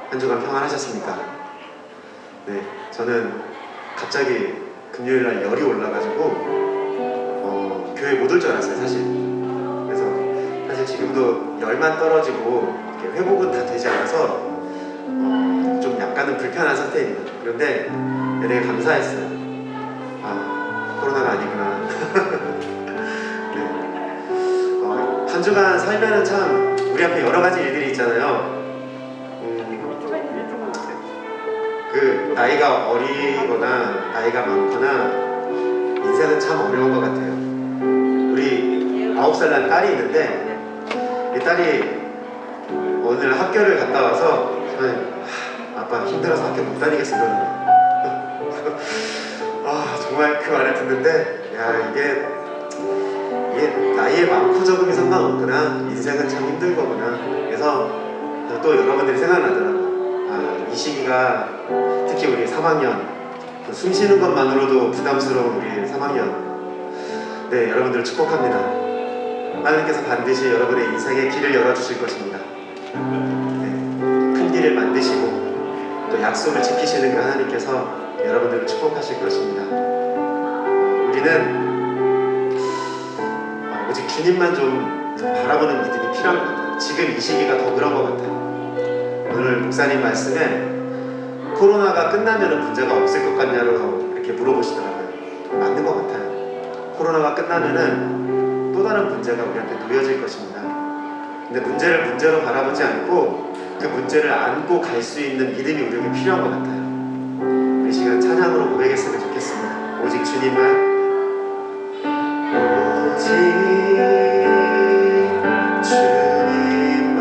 한 주간 평안하셨습니까? 네, 저는 갑자기 금요일날 열이 올라가지고 교회 못 올 줄 알았어요, 사실. 그래서 사실 지금도 열만 떨어지고 이렇게 회복은 다 되지 않아서 좀 약간은 불편한 상태입니다. 그런데 되게 감사했어요. 아, 코로나가 아니구나. 네. 한 주간 살면은 참 우리 앞에 여러 가지 일들이 있잖아요. 그 나이가 어리거나 나이가 많거나 인생은 참 어려운 것 같아요. 우리 9살 난 딸이 있는데 이 딸이 오늘 학교를 갔다 와서 저는 아빠 힘들어서 학교 못 다니겠어 그러는 아 정말 그 말을 듣는데 야 이게 나이에 많고 적음이 상관없구나, 인생은 참 힘든 거구나. 그래서 또 여러분들이 생각나더라고요. 이 시기가 특히 우리 3학년 숨 쉬는 것만으로도 부담스러운 우리 3학년, 네, 여러분들을 축복합니다. 하나님께서 반드시 여러분의 인생의 길을 열어주실 것입니다. 네, 큰 길을 만드시고 또 약속을 지키시는 그 하나님께서 여러분들을 축복하실 것입니다. 우리는 오직 주님만 좀 바라보는 믿음이 필요한 것 같아요. 지금 이 시기가 더 그런 것 같아요. 오늘 목사님 말씀에 코로나가 끝나면 문제가 없을 것 같냐고 이렇게 물어보시더라고요. 맞는 것 같아요. 코로나가 끝나면은 또 다른 문제가 우리한테 놓여질 것입니다. 근데 문제를 문제로 바라보지 않고 그 문제를 안고 갈 수 있는 믿음이 우리에게 필요한 것 같아요. 이 시간 찬양으로 고백했으면 좋겠습니다. 오직 주님만, 오직 주님만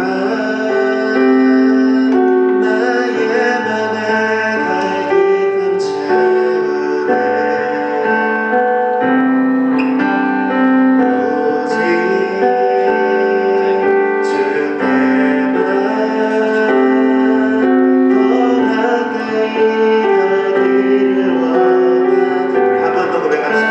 나의 맘에 갈기름 채우네. 오직 주님만 더 가까이 가기를 원하네. 우리 한 번 더 고백합시다.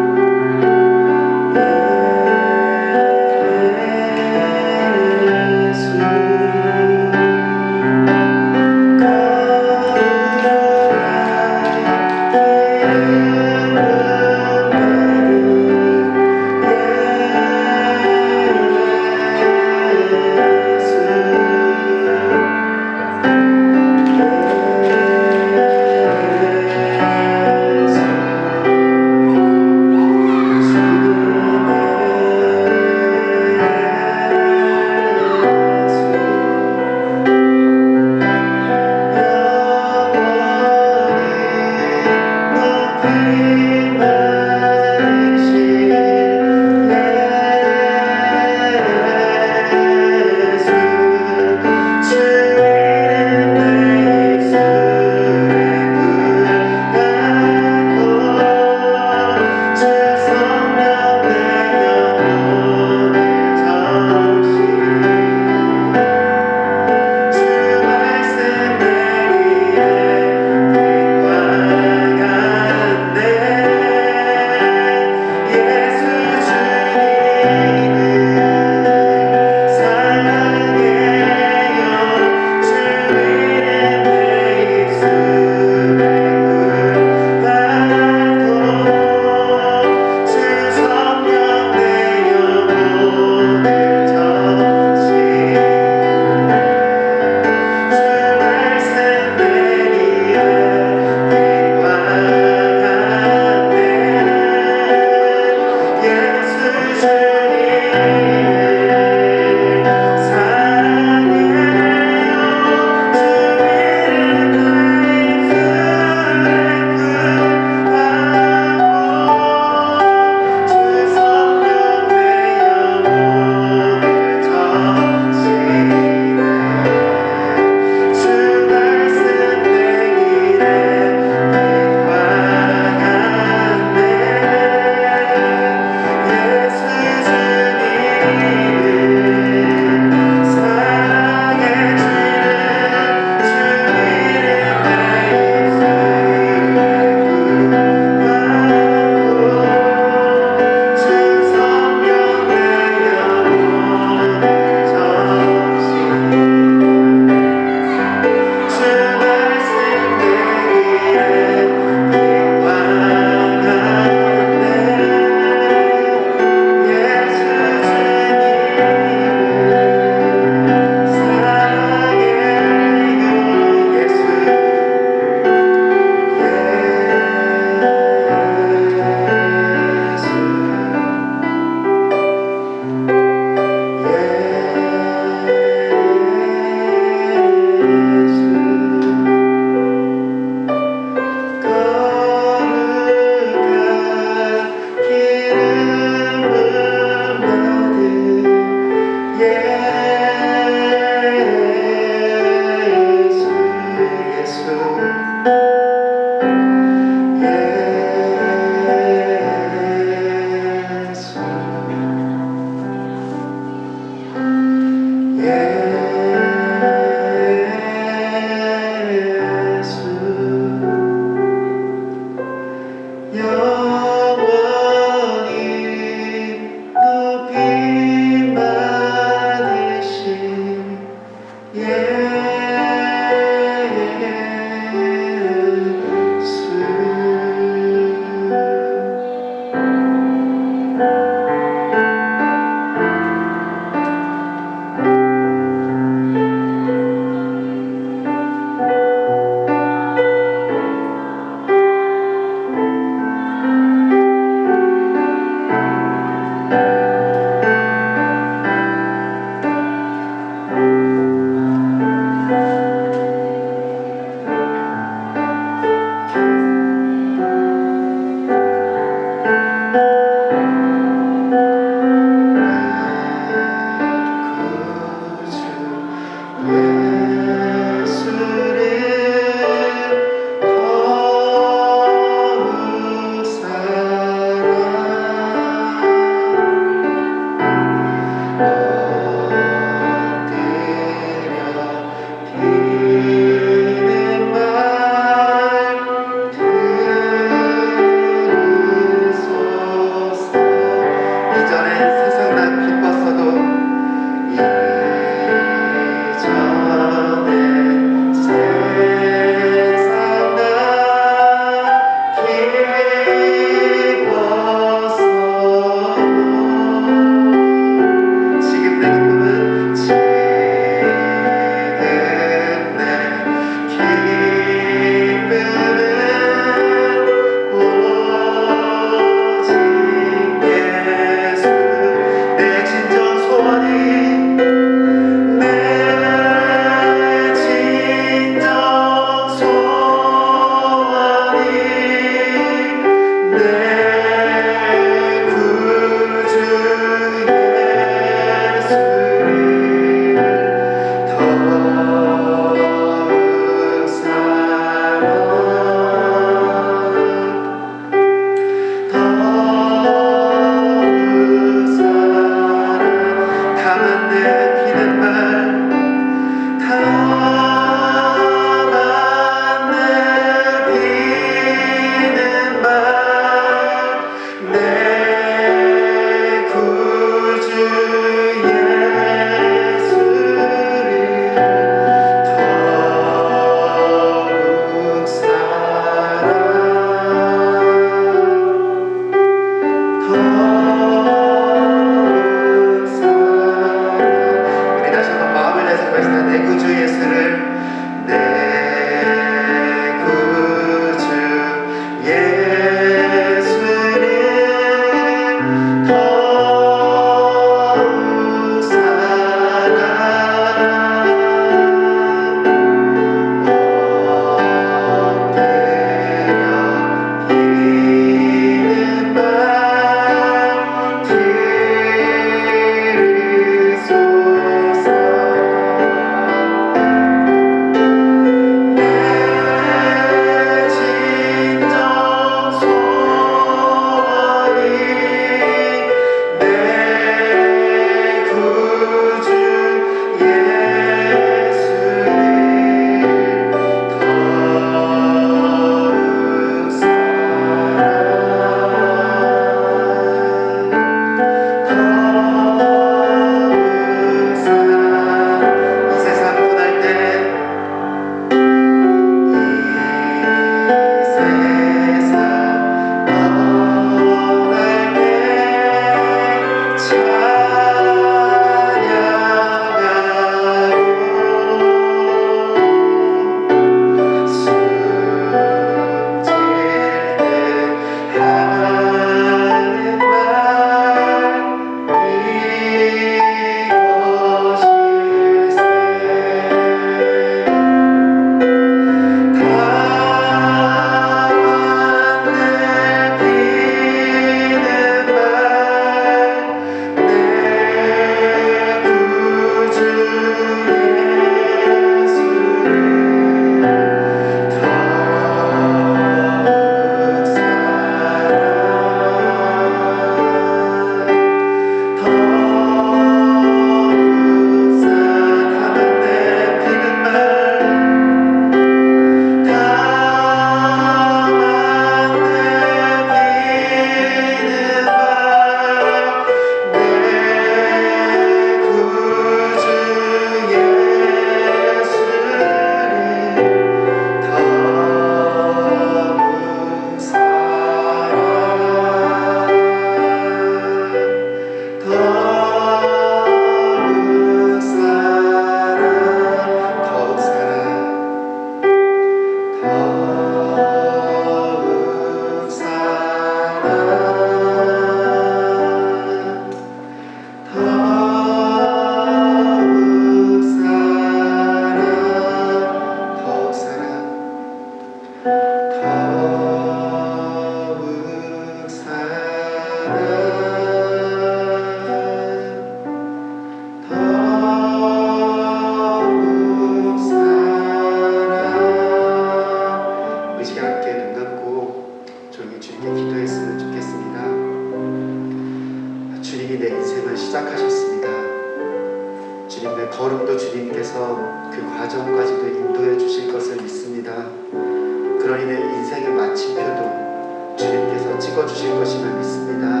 주님의 걸음도 주님께서 그 과정까지도 인도해 주실 것을 믿습니다. 그러니 내 인생의 마침표도 주님께서 찍어 주실 것임을 믿습니다.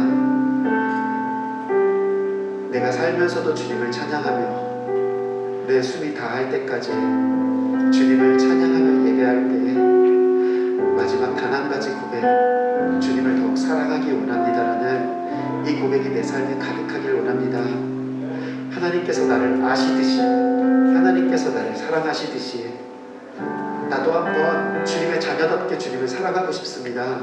내가 살면서도 주님을 찬양하며 내 숨이 다할 때까지 주님을 찬양하며 예배할 때에 마지막 단 한 가지 고백, 주님을 더욱 사랑하기 원합니다라는 이 고백이 내 삶에 가득하길 원합니다. 하나님께서 나를 아시듯이, 하나님께서 나를 사랑하시듯이 나도 한번 주님의 자녀답게 주님을 사랑하고 싶습니다.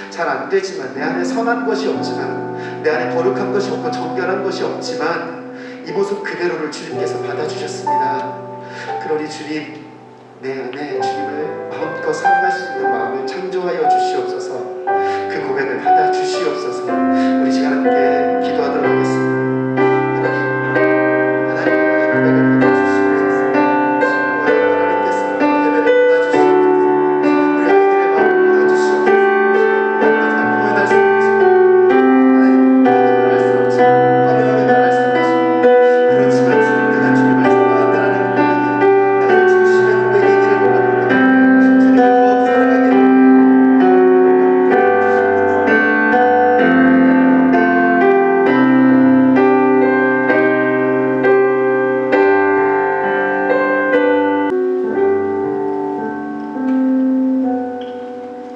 잘 안 되지만, 내 안에 선한 것이 없지만, 내 안에 거룩한 것이 없고 정결한 것이 없지만 이 모습 그대로를 주님께서 받아주셨습니다. 그러니 주님, 내 안에 주님을 마음껏 사랑할 수 있는 마음을 창조하여 주시옵소서. 그 고백을 받아주시옵소서. 우리 시간 함께 기도하도록 하겠습니다.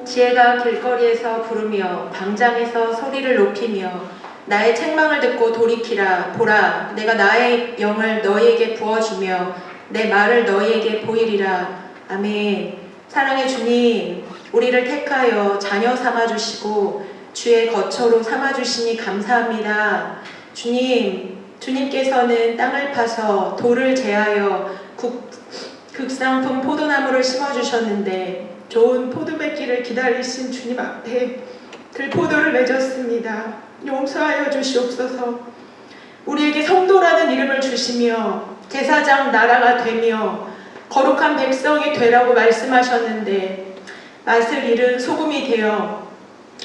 지혜가 길거리에서 부르며 광장에서 소리를 높이며 나의 책망을 듣고 돌이키라. 보라, 내가 나의 영을 너희에게 부어주며 내 말을 너희에게 보이리라. 아멘. 사랑의 주님, 우리를 택하여 자녀 삼아주시고 주의 거처로 삼아주시니 감사합니다. 주님, 주님께서는 땅을 파서 돌을 제하여 극상품 포도나무를 심어주셨는데 좋은 포도맺기를 기다리신 주님 앞에 들포도를 맺었습니다. 용서하여 주시옵소서. 우리에게 성도라는 이름을 주시며 제사장 나라가 되며 거룩한 백성이 되라고 말씀하셨는데 맛을 잃은 소금이 되어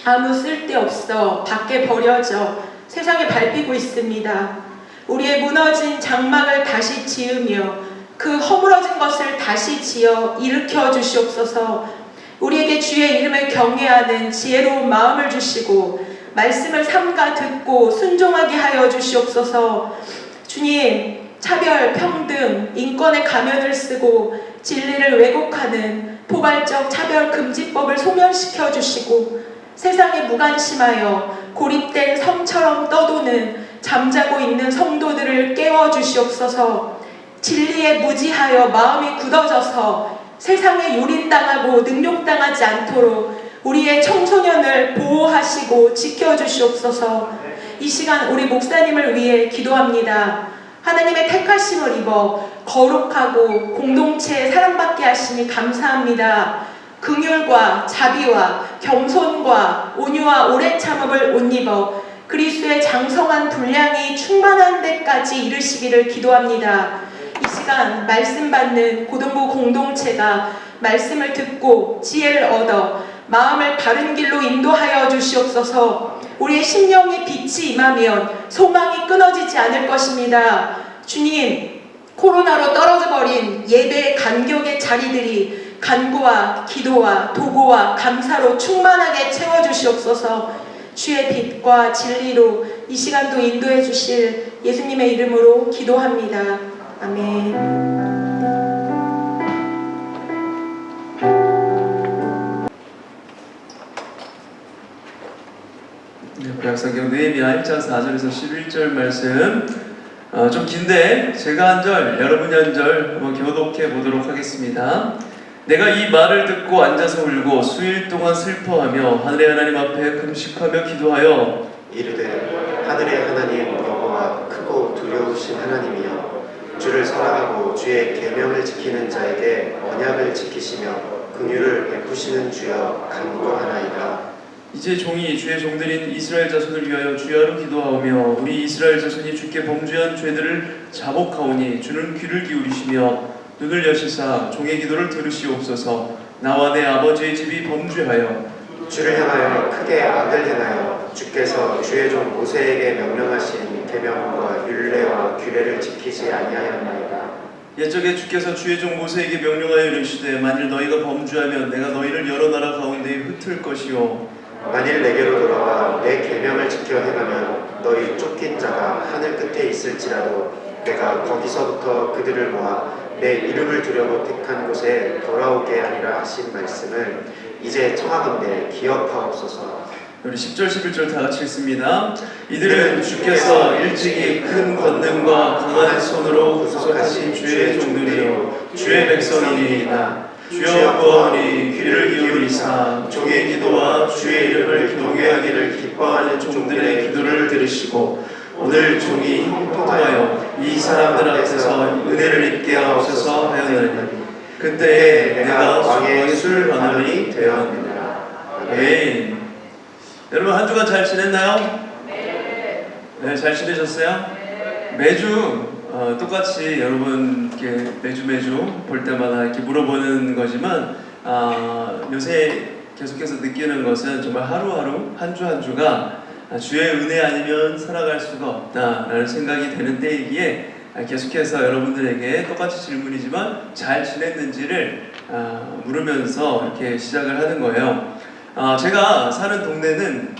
아무 쓸데없어 밖에 버려져 세상에 밟히고 있습니다. 우리의 무너진 장막을 다시 지으며 그 허물어진 것을 다시 지어 일으켜 주시옵소서. 우리에게 주의 이름을 경외하는 지혜로운 마음을 주시고 말씀을 삼가 듣고 순종하게 하여 주시옵소서. 주님, 차별, 평등, 인권의 가면을 쓰고 진리를 왜곡하는 포괄적 차별금지법을 소멸시켜 주시고 세상에 무관심하여 고립된 섬처럼 떠도는 잠자고 있는 성도들을 깨워 주시옵소서. 진리에 무지하여 마음이 굳어져서 세상에 유린당하고 능욕당하지 않도록 우리의 청소년을 보호하시고 지켜주시옵소서. 이 시간 우리 목사님을 위해 기도합니다. 하나님의 택하심을 입어 거룩하고 공동체에 사랑받게 하시니 감사합니다. 긍휼과 자비와 겸손과 온유와 오래 참음을 옷 입어 그리스도의 장성한 분량이 충만한 데까지 이르시기를 기도합니다. 이 시간 말씀 받는 고등부 공동체가 말씀을 듣고 지혜를 얻어 마음을 바른 길로 인도하여 주시옵소서. 우리의 심령의 빛이 임하면 소망이 끊어지지 않을 것입니다. 주님, 코로나로 떨어져 버린 예배의 간격의 자리들이 간구와 기도와 도구와 감사로 충만하게 채워주시옵소서. 주의 빛과 진리로 이 시간도 인도해 주실 예수님의 이름으로 기도합니다. 아멘. 네, 구약성경 느헤미야 1장 4절에서 11절 말씀 좀 긴데 제가 한 절, 여러분이 한 절 한번 교독해 보도록 하겠습니다. 내가 이 말을 듣고 앉아서 울고 수일 동안 슬퍼하며 하늘의 하나님 앞에 금식하며 기도하여 이르되 하늘의 하나님 여호와 크고 두려우신 하나님이여, 주를 사랑하고 주의 계명을 지키는 자에게 언약을 지키시며 긍휼을 베푸시는 주여 간구하나이다. 이제 종이 주의 종들인 이스라엘 자손을 위하여 주야로 기도하오며 우리 이스라엘 자손이 주께 범죄한 죄들을 자복하오니 주는 귀를 기울이시며 눈을 여시사 종의 기도를 들으시옵소서. 나와 내 아버지의 집이 범죄하여 주를 향하여 크게 악을 행하여 주께서 주의 종 모세에게 명령하신 계명과 율례와 규례를 지키지 아니하였나이다. 옛적에 주께서 주의 종 모세에게 명령하여 이르시되 만일 너희가 범죄하면 내가 너희를 여러 나라 가운데에 흩을 것이요 만일 내게로 돌아와 내 계명을 지켜 행하면 너희 쫓긴 자가 하늘 끝에 있을지라도 내가 거기서부터 그들을 모아 내 이름을 두려고 택한 곳에 돌아오게 하리라 하신 말씀을 이제 청하건대 기억하옵소서. 우리 10절 11절 다 같이 읽습니다. 이들은 주께서 일찍이 큰 권능과 강한 손으로 구속하신 주의 종들이요 주의 백성이니이다. 주여 구하오니 귀를 기울이사 종의 기도와 주의 이름을 경외하기를 기뻐하는 종들의 기도를 들으시고 오늘 종이 통하여 이 사람들 앞에서 은혜를 입게 하옵소서 하였나니 그때 내가 왕의 술 반원이 되었느니라. 아멘. 여러분 한 주간 잘 지냈나요? 네. 잘 지내셨어요? 네. 매주 똑같이 여러분께 매주 볼 때마다 이렇게 물어보는 거지만 요새 계속해서 느끼는 것은 정말 하루하루 한 주 한 주가 주의 은혜 아니면 살아갈 수가 없다라는 생각이 되는 때이기에 계속해서 여러분들에게 똑같이 질문이지만 잘 지냈는지를 물으면서 이렇게 시작을 하는 거예요. 제가 사는 동네는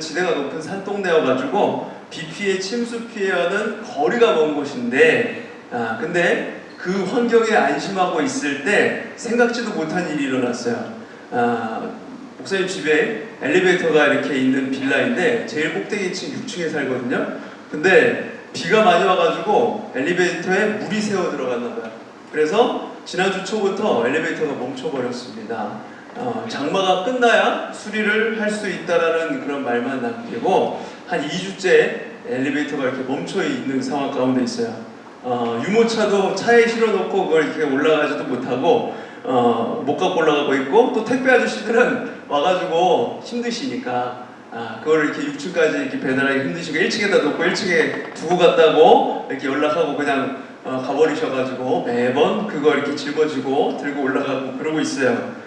지대가 높은 산동네여가지고 비 피해, 침수 피해와는 거리가 먼 곳인데, 근데 그 환경에 안심하고 있을 때 생각지도 못한 일이 일어났어요. 목사님 집에 엘리베이터가 이렇게 있는 빌라인데 제일 꼭대기 층 6층에 살거든요. 근데 비가 많이 와가지고 엘리베이터에 물이 새어 들어갔나 봐요. 그래서 지난주 초부터 엘리베이터가 멈춰버렸습니다. 장마가 끝나야 수리를 할 수 있다라는 그런 말만 남기고 한 2주째 엘리베이터가 이렇게 멈춰 있는 상황 가운데 있어요. 유모차도 차에 실어놓고 그걸 이렇게 올라가지도 못하고 못 갖고 올라가고 있고 또 택배 아저씨들은 와가지고 힘드시니까 그걸 이렇게 6층까지 이렇게 배달하기 힘드시고 1층에다 놓고 1층에 두고 갔다고 이렇게 연락하고 그냥 가버리셔가지고 매번 그거 이렇게 짊어지고 들고 올라가고 그러고 있어요.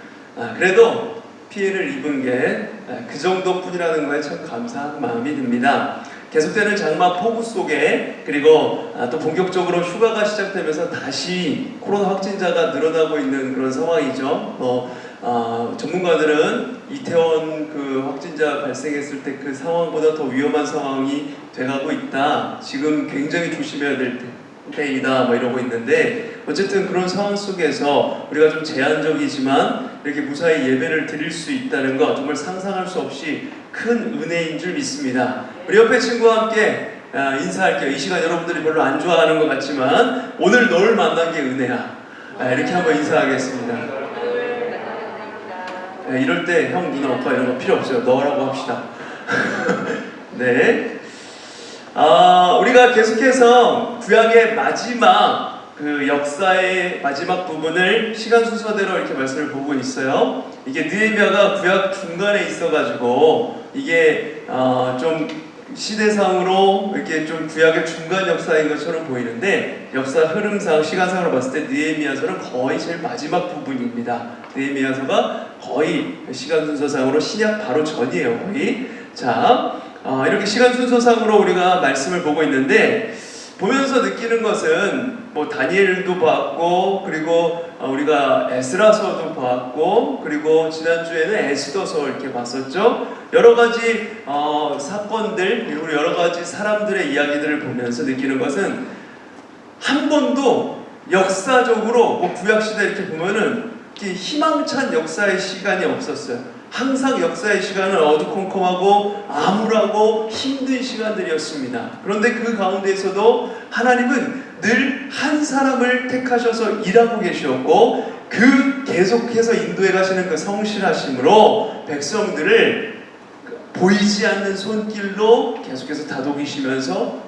그래도 피해를 입은 게 그 정도뿐이라는 거에 참 감사한 마음이 듭니다. 계속되는 장마 폭우 속에 그리고 또 본격적으로 휴가가 시작되면서 다시 코로나 확진자가 늘어나고 있는 그런 상황이죠. 전문가들은 이태원 그 확진자 발생했을 때 그 상황보다 더 위험한 상황이 돼가고 있다. 지금 굉장히 조심해야 될 때이다 이러고 있는데 어쨌든 그런 상황 속에서 우리가 좀 제한적이지만 이렇게 무사히 예배를 드릴 수 있다는 것 정말 상상할 수 없이 큰 은혜인 줄 믿습니다. 우리 옆에 친구와 함께 인사할게요. 이 시간 여러분들이 별로 안 좋아하는 것 같지만 오늘 널 만난 게 은혜야. 이렇게 한번 인사하겠습니다. 이럴 때 형, 누나, 오빠 이런 거 필요 없어요. 너라고 합시다. 네. 우리가 계속해서 구약의 마지막 그 역사의 마지막 부분을 시간 순서대로 이렇게 말씀을 보고 있어요. 이게 느헤미야가 구약 중간에 있어가지고 이게 좀 시대상으로 이렇게 좀 구약의 중간 역사인 것처럼 보이는데 역사 흐름상 시간상으로 봤을 때 느헤미야서는 거의 제일 마지막 부분입니다. 느헤미야서가 거의 시간 순서상으로 신약 바로 전이에요. 거의. 자, 이렇게 시간 순서상으로 우리가 말씀을 보고 있는데 보면서 느끼는 것은 뭐 다니엘도 봤고 그리고 우리가 에스라서도 봤고 그리고 지난주에는 에스더서 이렇게 봤었죠. 여러 가지 사건들 그리고 여러 가지 사람들의 이야기들을 보면서 느끼는 것은 한 번도 역사적으로 뭐 구약시대 이렇게 보면은 이렇게 희망찬 역사의 시간이 없었어요. 항상 역사의 시간은 어두컴컴하고 암울하고 힘든 시간들이었습니다. 그런데 그 가운데에서도 하나님은 늘 한 사람을 택하셔서 일하고 계셨고 그 계속해서 인도해 가시는 그 성실하심으로 백성들을 보이지 않는 손길로 계속해서 다독이시면서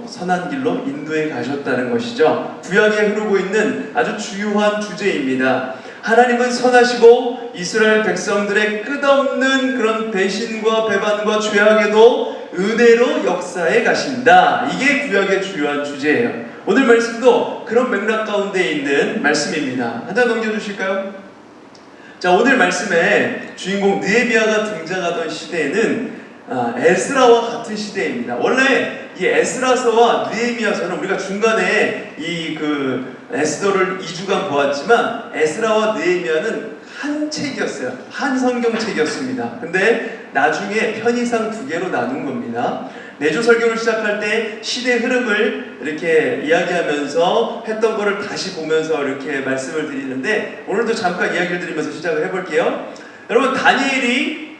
선한 길로 인도해 가셨다는 것이죠. 구약에 흐르고 있는 아주 주요한 주제입니다. 하나님은 선하시고 이스라엘 백성들의 끝없는 그런 배신과 배반과 죄악에도 은혜로 역사해 가신다. 이게 구약의 주요한 주제예요. 오늘 말씀도 그런 맥락 가운데 있는 말씀입니다. 한 장 넘겨주실까요? 자, 오늘 말씀에 주인공 느헤미야가 등장하던 시대에는 에스라와 같은 시대입니다. 원래 이 에스라서와 느헤미야서는 우리가 중간에 이 그 에스더를 2주간 보았지만 에스라와 느헤미야는 한 책이었어요. 한 성경책이었습니다. 근데 나중에 편의상 2개로 나눈 겁니다. 매주 설교를 시작할 때 시대 흐름을 이렇게 이야기하면서 했던 거를 다시 보면서 이렇게 말씀을 드리는데 오늘도 잠깐 이야기를 드리면서 시작을 해볼게요. 여러분, 다니엘이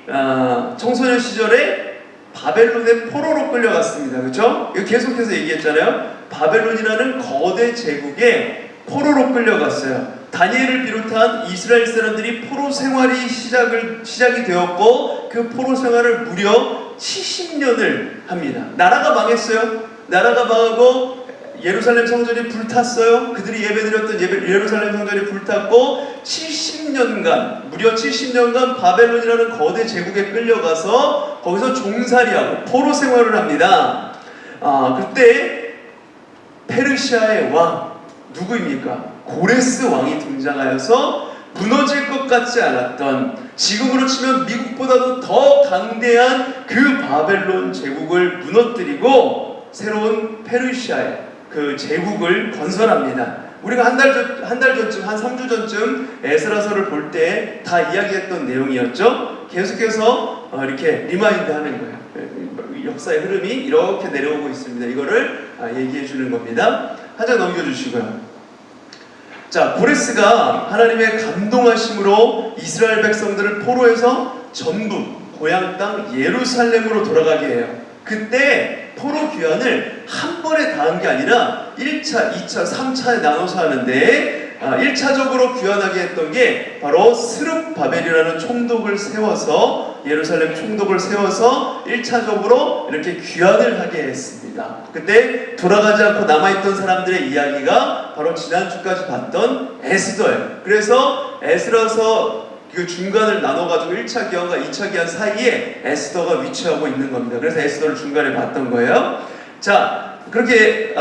청소년 시절에 바벨론의 포로로 끌려갔습니다. 그렇죠? 이거 계속해서 얘기했잖아요. 바벨론이라는 거대 제국에 포로로 끌려갔어요. 다니엘을 비롯한 이스라엘 사람들이 포로 생활이 시작이 되었고 그 포로 생활을 무려 70년을 합니다. 나라가 망했어요. 나라가 망하고 예루살렘 성전이 불탔어요. 그들이 예배드렸던 예루살렘 성전이 불탔고 70년간, 무려 70년간 바벨론이라는 거대 제국에 끌려가서 거기서 종살이하고 포로 생활을 합니다. 그때 페르시아의 왕 누구입니까? 고레스 왕이 등장하여서 무너질 것 같지 않았던, 지금으로 치면 미국보다도 더 강대한 그 바벨론 제국을 무너뜨리고 새로운 페르시아의 그 제국을 건설합니다. 우리가 한 달 전쯤, 한 3주 전쯤 에스라서를 볼 때 다 이야기했던 내용이었죠. 계속해서 이렇게 리마인드 하는 거예요. 역사의 흐름이 이렇게 내려오고 있습니다. 이거를 얘기해 주는 겁니다. 한 장 넘겨주시고요. 자, 고레스가 하나님의 감동하심으로 이스라엘 백성들을 포로에서 전부 고향 땅 예루살렘으로 돌아가게 해요. 그때 포로 귀환을 한 번에 다 한 게 아니라 1차, 2차, 3차에 나눠서 하는데 1차적으로 귀환하게 했던 게 바로 스룹바벨이라는 총독을 세워서, 예루살렘 총독을 세워서 1차적으로 이렇게 귀환을 하게 했습니다. 그때 돌아가지 않고 남아있던 사람들의 이야기가 바로 지난주까지 봤던 에스더예요. 그래서 에스라서 그 중간을 나눠가지고 1차 기한과 2차 기한 사이에 에스더가 위치하고 있는 겁니다. 그래서 에스더를 중간에 봤던 거예요. 자, 그렇게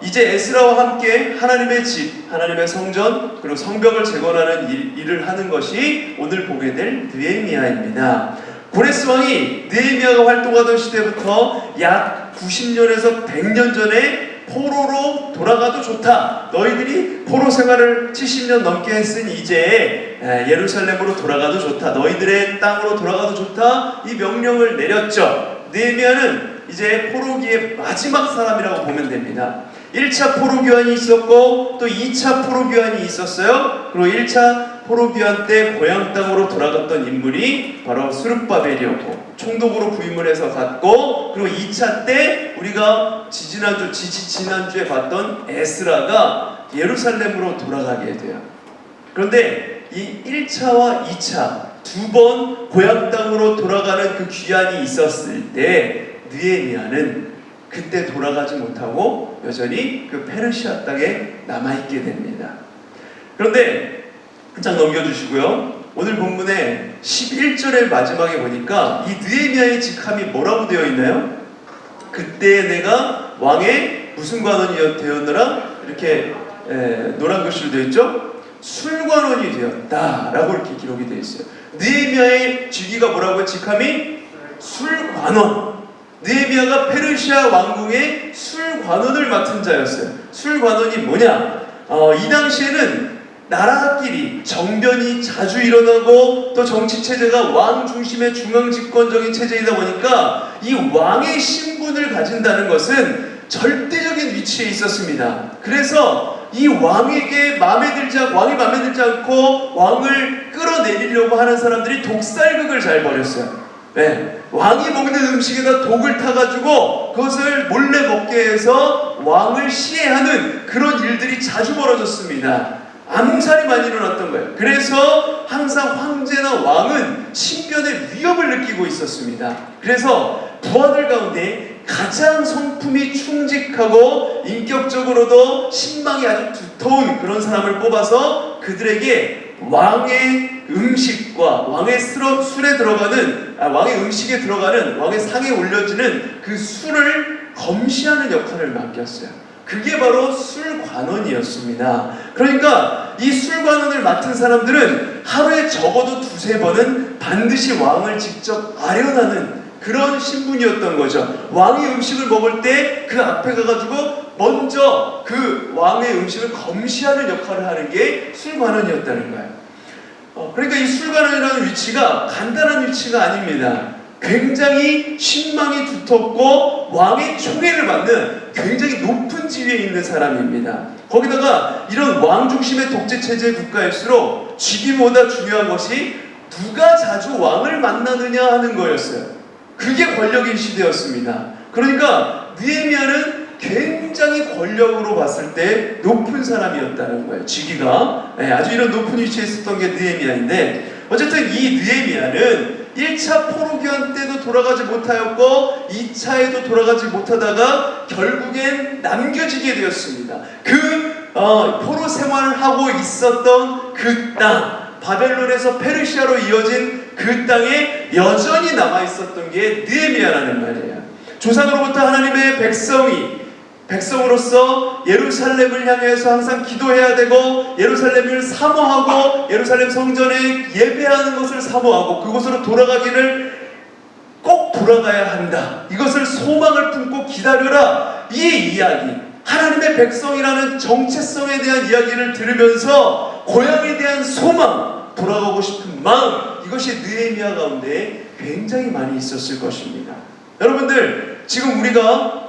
이제 에스라와 함께 하나님의 집, 하나님의 성전, 그리고 성벽을 재건하는 일을 하는 것이 오늘 보게 될 느헤미야입니다. 고레스 왕이 느헤미야가 활동하던 시대부터 약 90년에서 100년 전에 포로로 돌아가도 좋다. 너희들이 포로 생활을 70년 넘게 했으니 이제 예루살렘으로 돌아가도 좋다. 너희들의 땅으로 돌아가도 좋다. 이 명령을 내렸죠. 느헤미야는 이제 포로기의 마지막 사람이라고 보면 됩니다. 1차 포로교환이 있었고 또 2차 포로교환이 있었어요. 그리고 1차 포로교환 때 고향 땅으로 돌아갔던 인물이 바로 스룹바벨이었고 총독으로 부임을 해서 갔고, 그리고 2차 때 우리가 지난주에 봤던 에스라가 예루살렘으로 돌아가게 돼요. 그런데 이 1차와 2차 두 번 고향 땅으로 돌아가는 그 귀환이 있었을 때 느헤미야는 그때 돌아가지 못하고 여전히 그 페르시아 땅에 남아있게 됩니다. 그런데 한 장 넘겨주시고요. 오늘 본문의 11절의 마지막에 보니까 이 느헤미야의 직함이 뭐라고 되어 있나요? 그때 내가 왕의 무슨 관원이 되었느라 이렇게 노란 글씨로 되어 있죠? 술관원이 되었다라고 이렇게 기록이 되어 있어요. 느헤미야의 직위가 뭐라고요? 직함이 술관원. 느헤미야가 페르시아 왕궁의 술관원을 맡은 자였어요. 술관원이 뭐냐? 이 당시에는 나라끼리 정변이 자주 일어나고 또 정치체제가 왕 중심의 중앙집권적인 체제이다 보니까 이 왕의 신분을 가진다는 것은 절대적인 위치에 있었습니다. 그래서 이 왕이 마음에 들지 않고 왕을 끌어내리려고 하는 사람들이 독살극을 잘 벌였어요. 네, 왕이 먹는 음식에다 독을 타가지고 그것을 몰래 먹게 해서 왕을 시해하는 그런 일들이 자주 벌어졌습니다. 암살이 많이 일어났던 거예요. 그래서 항상 황제나 왕은 신변의 위협을 느끼고 있었습니다. 그래서 부하들 가운데 가장 성품이 충직하고 인격적으로도 신망이 아주 두터운 그런 사람을 뽑아서 그들에게 왕의 음식과 왕의 술에 들어가는 왕의 음식에 들어가는 왕의 상에 올려지는 그 술을 검시하는 역할을 맡겼어요. 그게 바로 술관원이었습니다. 그러니까 이 술관원을 맡은 사람들은 하루에 적어도 2-3번은 반드시 왕을 직접 아련하는 그런 신분이었던 거죠. 왕이 음식을 먹을 때 그 앞에 가가지고 먼저 그 왕의 음식을 검시하는 역할을 하는 게 술관원이었다는 거예요. 그러니까 이 술관원이라는 위치가 간단한 위치가 아닙니다. 굉장히 신망이 두텁고 왕의 총애를 받는 굉장히 높은 지위에 있는 사람입니다. 거기다가 이런 왕 중심의 독재 체제 국가일수록 직위보다 중요한 것이 누가 자주 왕을 만나느냐 하는 거였어요. 그게 권력인 시대였습니다. 그러니까 느헤미야는 굉장히 권력으로 봤을 때 높은 사람이었다는 거예요. 직위가 아주 이런 높은 위치에 있었던 게 느헤미야인데, 어쨌든 이 느헤미야는 1차 포로기한 때도 돌아가지 못하였고 2차에도 돌아가지 못하다가 결국엔 남겨지게 되었습니다. 그 포로 생활을 하고 있었던 그 땅, 바벨론에서 페르시아로 이어진 그 땅에 여전히 남아있었던 게 느헤미야라는 말이에요. 조상으로부터 하나님의 백성으로서 예루살렘을 향해서 항상 기도해야 되고, 예루살렘을 사모하고, 예루살렘 성전에 예배하는 것을 사모하고, 그곳으로 돌아가기를 꼭 돌아가야 한다. 이것을 소망을 품고 기다려라. 이 이야기, 하나님의 백성이라는 정체성에 대한 이야기를 들으면서 고향에 대한 소망, 돌아가고 싶은 마음, 이것이 느헤미야 가운데 굉장히 많이 있었을 것입니다. 여러분들, 지금 우리가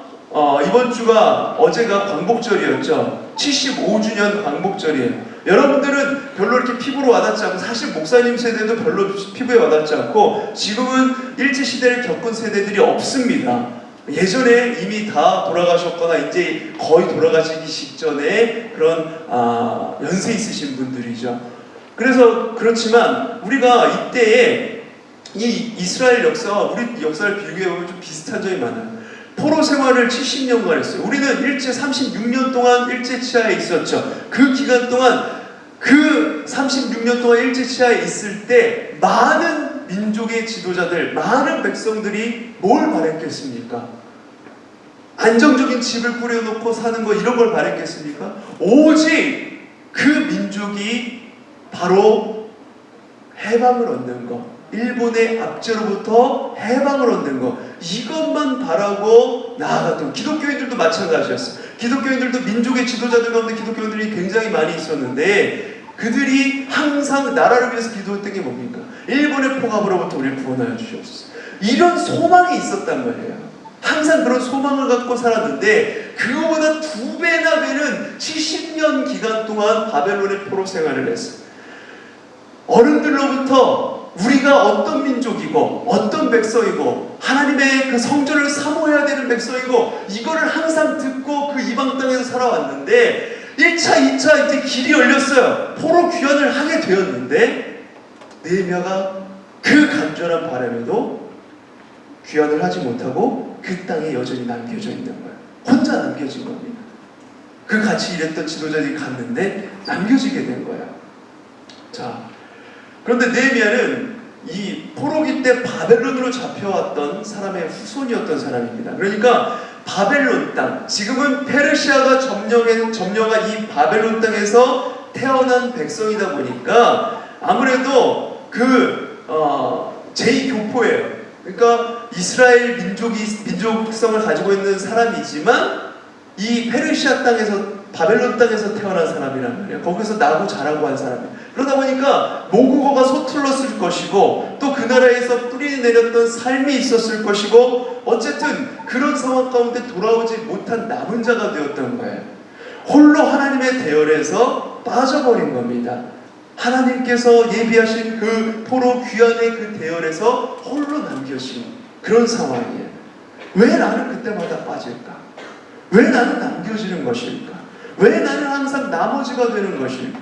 이번 주가 어제가 광복절이었죠. 75주년 광복절이에요. 여러분들은 별로 이렇게 피부로 와닿지 않고, 사실 목사님 세대도 별로 피부에 와닿지 않고, 지금은 일제시대를 겪은 세대들이 없습니다. 예전에 이미 다 돌아가셨거나 이제 거의 돌아가시기 직전에 그런 연세 있으신 분들이죠. 그래서 그렇지만 우리가 이때에 이 이스라엘 역사와 우리 역사를 비교해보면 좀 비슷한 점이 많아요. 포로 생활을 70년간 했어요. 우리는 일제 36년 동안 일제 치하에 있었죠. 그 기간 동안, 그 36년 동안 일제 치하에 있을 때 많은 민족의 지도자들, 많은 백성들이 뭘 바랬겠습니까? 안정적인 집을 꾸려놓고 사는 거, 이런 걸 바랬겠습니까? 오직 그 민족이 바로 해방을 얻는 것, 일본의 압제로부터 해방을 얻는 것, 이것만 바라고 나아갔던, 기독교인들도 마찬가지였어요. 기독교인들도 민족의 지도자들 가운데 기독교인들이 굉장히 많이 있었는데, 그들이 항상 나라를 위해서 기도했던 게 뭡니까? 일본의 포갑으로부터 우리를 구원하여 주시옵소서. 이런 소망이 있었단 말이에요. 항상 그런 소망을 갖고 살았는데, 그거보다 2배나 되는 70년 기간 동안 바벨론의 포로 생활을 했어요. 어른들로부터 우리가 어떤 민족이고 어떤 백성이고 하나님의 그 성전을 사모해야 되는 백성이고, 이거를 항상 듣고 그 이방 땅에서 살아왔는데, 1차, 2차 이제 길이 열렸어요. 포로 귀환을 하게 되었는데, 느헤미야가 그 간절한 바람에도 귀환을 하지 못하고 그 땅에 여전히 남겨져 있는 거예요. 혼자 남겨진 겁니다. 그 같이 일했던 지도자들이 갔는데 남겨지게 된 거예요. 자, 그런데 느헤미야는 이 포로기 때 바벨론으로 잡혀왔던 사람의 후손이었던 사람입니다. 그러니까 바벨론 땅, 지금은 페르시아가 점령한 이 바벨론 땅에서 태어난 백성이다 보니까 아무래도 그 제2교포예요. 그러니까 이스라엘 민족성을 가지고 있는 사람이지만 이 페르시아 땅에서, 바벨론 땅에서 태어난 사람이란 말이에요. 거기서 나고 자라고 한 사람이에요. 그러다 보니까 모국어가 서툴렀을 것이고, 또 그 나라에서 뿌리 내렸던 삶이 있었을 것이고, 어쨌든 그런 상황 가운데 돌아오지 못한 남은 자가 되었던 거예요. 홀로 하나님의 대열에서 빠져버린 겁니다. 하나님께서 예비하신 그 포로 귀환의 그 대열에서 홀로 남겨진 그런 상황이에요. 왜 나는 그때마다 빠질까? 왜 나는 남겨지는 것일까? 왜 나는 항상 나머지가 되는 것일까?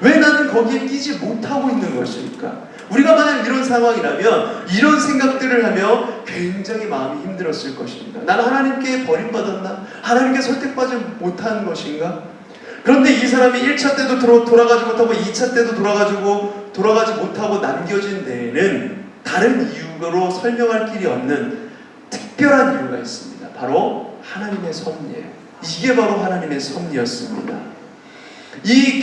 왜 나는 거기에 끼지 못하고 있는 것일까? 우리가 만약 이런 상황이라면, 이런 생각들을 하며 굉장히 마음이 힘들었을 것입니다. 나는 하나님께 버림받았나? 하나님께 설득받지 못한 것인가? 그런데 이 사람이 1차 때도 돌아가지 못하고 2차 때도 돌아가지 못하고 남겨진 데에는 다른 이유로 설명할 길이 없는 특별한 이유가 있습니다. 바로 하나님의 섭리예요. 이게 바로 하나님의 섭리였습니다.